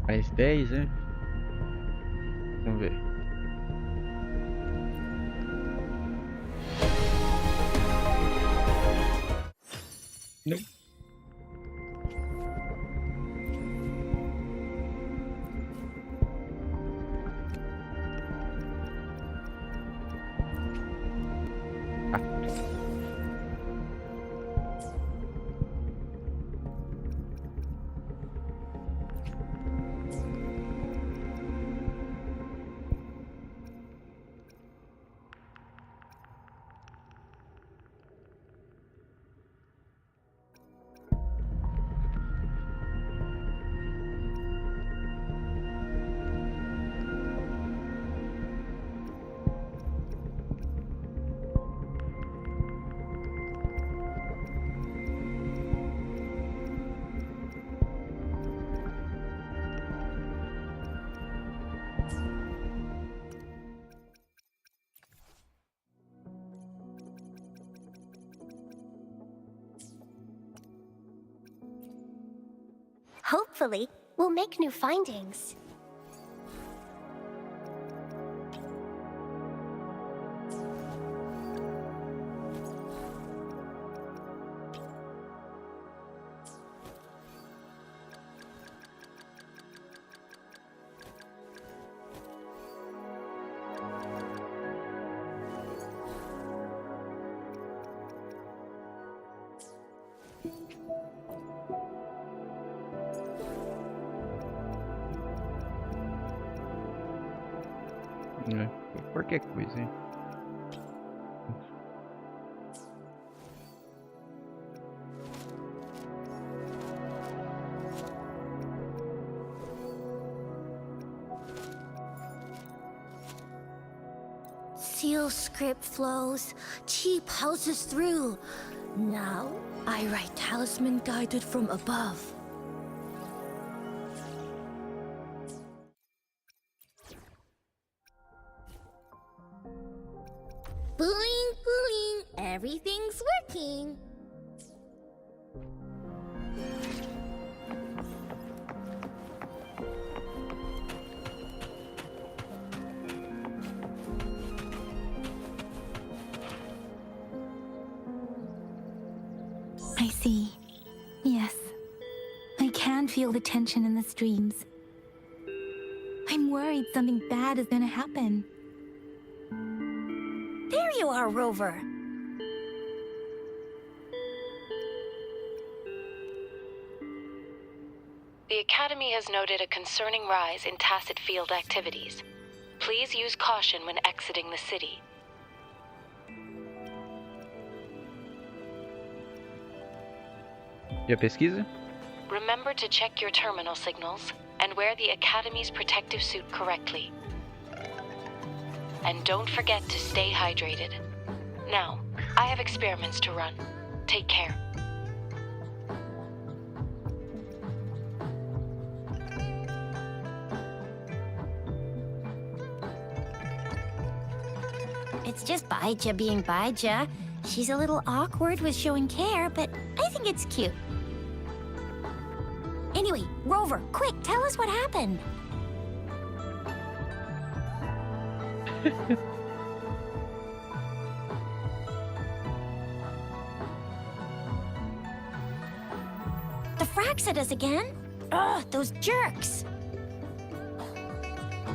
Mais 10, né? Vamos ver. Não. Hopefully, we'll make new findings. É, qualquer coisa, hein? Seal script flows, chi pulses through. Now, I write talisman guided from above. Bling, bling, everything's working. I see. Yes. I can feel the tension in the streams. I'm worried something bad is gonna happen. There you are, Rover. The Academy has noted a concerning rise in tacit field activities. Please use caution when exiting the city. E a pesquisa? Remember to check your terminal signals and wear the Academy's protective suit correctly. And don't forget to stay hydrated. Now, I have experiments to run. Take care. It's just Baija being Baija. She's a little awkward with showing care, but I think it's cute. Anyway, Rover, quick, tell us what happened. The Fraxidas again? Ugh, those jerks!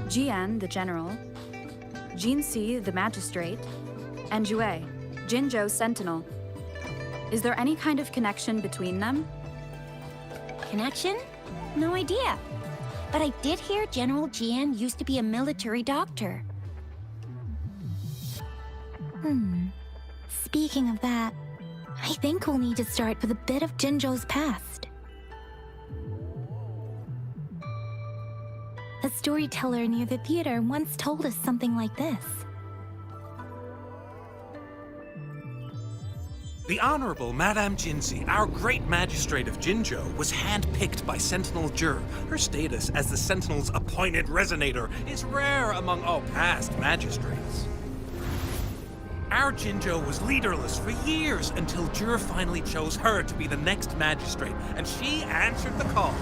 Jian, the general, Jinxi, the magistrate, and Jue, Jinzhou's sentinel. Is there any kind of connection between them? Connection? No idea. But I did hear General Jian used to be a military doctor. Speaking of that, I think we'll need to start with a bit of Jinzhou's past. A storyteller near the theater once told us something like this. The Honorable Madame Jinxi, our great magistrate of Jinzhou, was handpicked by Sentinel Jur. Her status as the Sentinel's appointed resonator is rare among all past magistrates. Our Jinzhou was leaderless for years until Jur finally chose her to be the next magistrate, and she answered the call.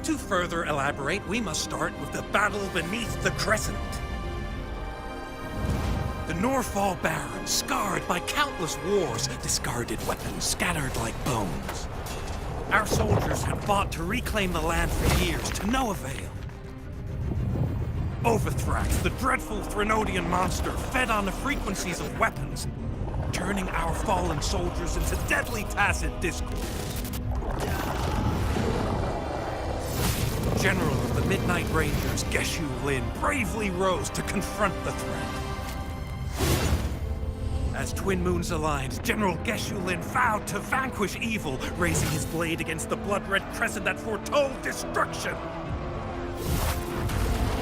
To further elaborate, we must start with the battle beneath the Crescent. The Norfall Barons, scarred by countless wars, discarded weapons scattered like bones. Our soldiers had fought to reclaim the land for years, to no avail. Overthrax, the dreadful Threnodian monster, fed on the frequencies of weapons, turning our fallen soldiers into deadly tacit discourse. General of the Midnight Rangers, Geshu Lin, bravely rose to confront the threat. As twin moons aligned, General Geshu Lin vowed to vanquish evil, raising his blade against the blood-red crescent that foretold destruction.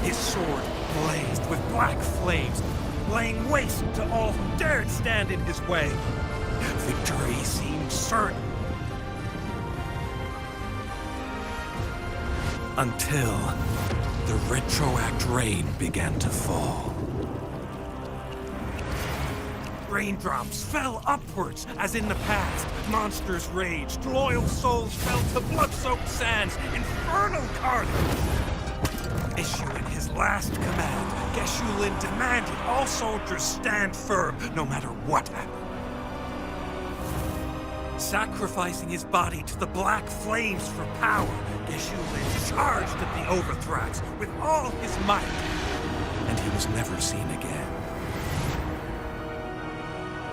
His sword blazed with black flames, laying waste to all who dared stand in his way. Victory seemed certain. Until the retroact rain began to fall. Raindrops fell upwards, as in the past. Monsters raged, loyal souls fell to blood-soaked sands, infernal carnage. Issuing his last command, Geshu Lin demanded all soldiers stand firm, no matter what happened. Sacrificing his body to the black flames for power, Geshu Lin charged at the Overthrax with all his might, and he was never seen again.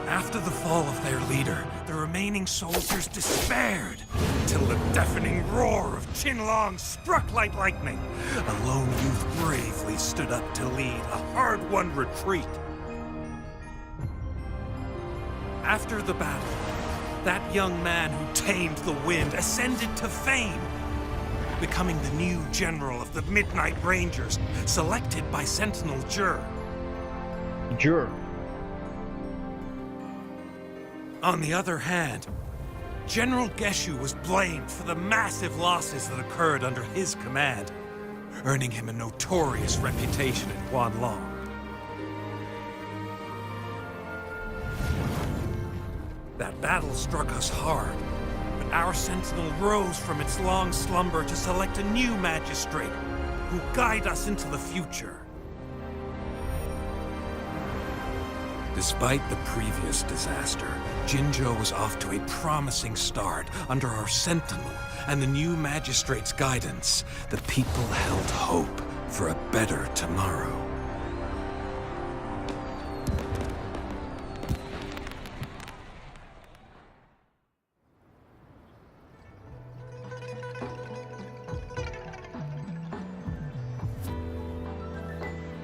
After the fall of their leader, the remaining soldiers despaired, till the deafening roar of Qinlong struck like lightning. A lone youth bravely stood up to lead a hard-won retreat. After the battle, that young man who tamed the wind ascended to fame, becoming the new general of the Midnight Rangers, selected by Sentinel Jur. Jur. On the other hand, General Geshu was blamed for the massive losses that occurred under his command, earning him a notorious reputation in Huanlong. That battle struck us hard, but our sentinel rose from its long slumber to select a new magistrate who will guide us into the future. Despite the previous disaster, Jinzhou was off to a promising start under our sentinel and the new magistrate's guidance. The people held hope for a better tomorrow.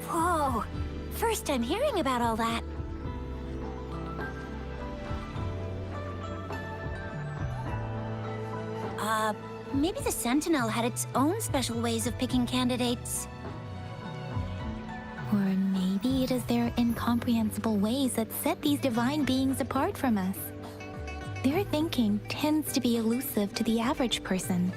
Whoa! First time hearing about all that. Maybe the Sentinel had its own special ways of picking candidates. Or maybe it is their incomprehensible ways that set these divine beings apart from us. Their thinking tends to be elusive to the average person.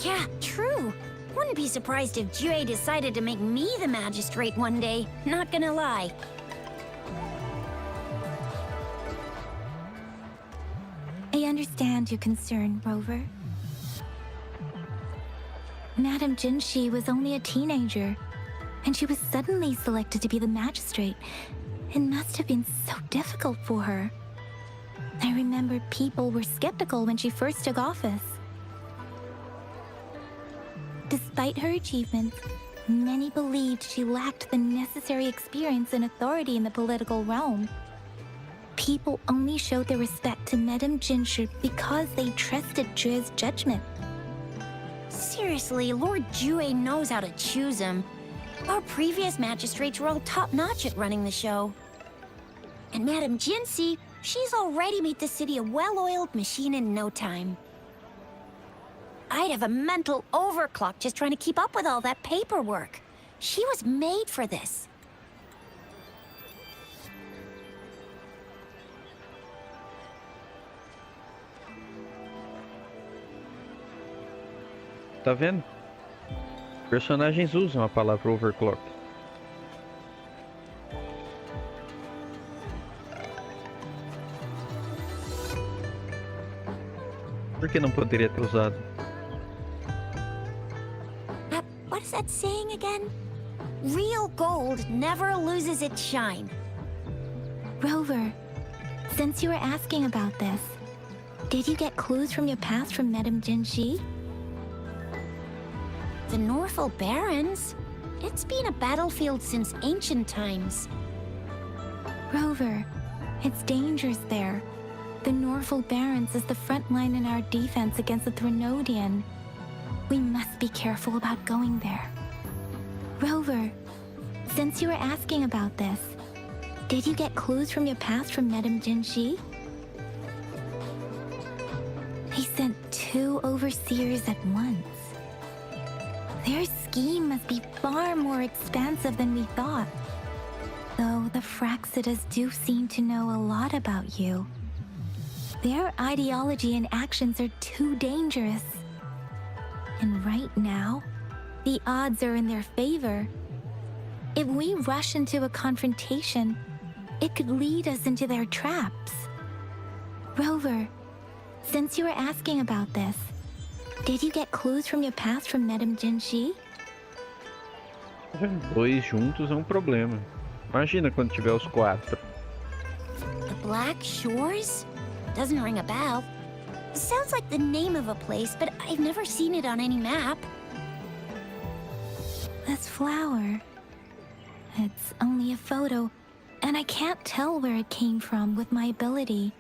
Yeah, true. Wouldn't be surprised if Jue decided to make me the magistrate one day. Not gonna lie. understand your concern, Rover. Madame Jinshi was only a teenager, and she was suddenly selected to be the magistrate. It must have been so difficult for her. I remember people were skeptical when she first took office. Despite her achievements, many believed she lacked the necessary experience and authority in the political realm. People only showed their respect to Madame Jinshi because they trusted Jue's judgment. Seriously, Lord Jue knows how to choose him. Our previous magistrates were all top-notch at running the show. And Madame Jinshi, she's already made the city a well-oiled machine in no time. I'd have a mental overclock just trying to keep up with all that paperwork. She was made for this. Tá vendo? Personagens usam a palavra overclock. Por que não poderia ter usado? What is that saying again? Real gold never loses its shine. Rover, since you were asking about this, did you get clues from your past from Madame Jinshi? The Norfolk Barrens? It's been a battlefield since ancient times. Rover, it's dangerous there. The Norfolk Barrens is the front line in our defense against the Threnodian. We must be careful about going there. Rover, since you were asking about this, did you get clues from your past from Madame Jinshi? He sent 2 overseers at once. Their scheme must be far more expansive than we thought. Though the Fraxidas do seem to know a lot about you. Their ideology and actions are too dangerous. And right now, the odds are in their favor. If we rush into a confrontation, it could lead us into their traps. Rover, since you were asking about this, did you get clues from your past from Madame Jinshi? 2 juntos é problema. Imagina quando tiver os 4. The Black Shores? Doesn't ring a bell. Sounds like the name of a place, but I've never seen it on any map. This flower. It's only a photo, and I can't tell where it came from with my ability.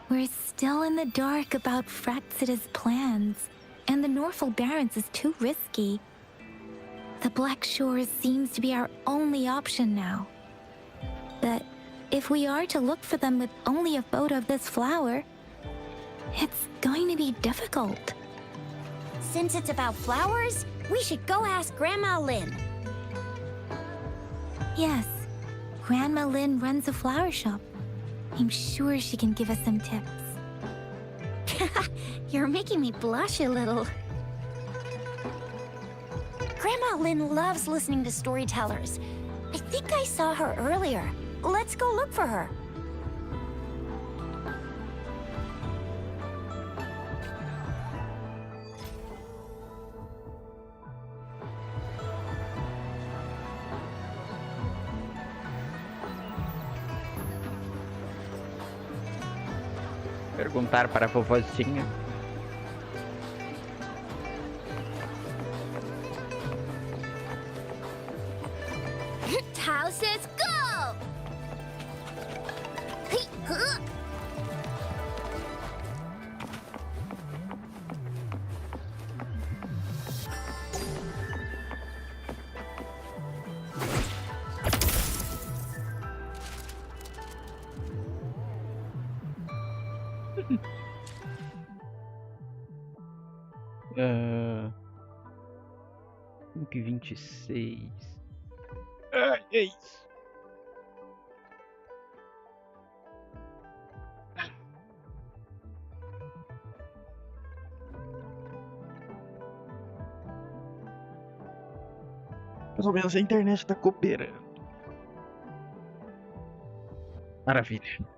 We're still in the dark about Fraxida's plans, and the Norfolk Barrens is too risky. The Black Shores seems to be our only option now. But if we are to look for them with only a photo of this flower, it's going to be difficult. Since it's about flowers, we should go ask Grandma Lynn. Yes, Grandma Lynn runs a flower shop. I'm sure she can give us some tips. You're making me blush a little. Grandma Lynn loves listening to storytellers. I think I saw her earlier. Let's go look for her. Perguntar para a vovozinha. Tao says go! Hey, huh. Ah, 5:26. Ai, é isso. Pelo menos a internet tá cooperando. Maravilha.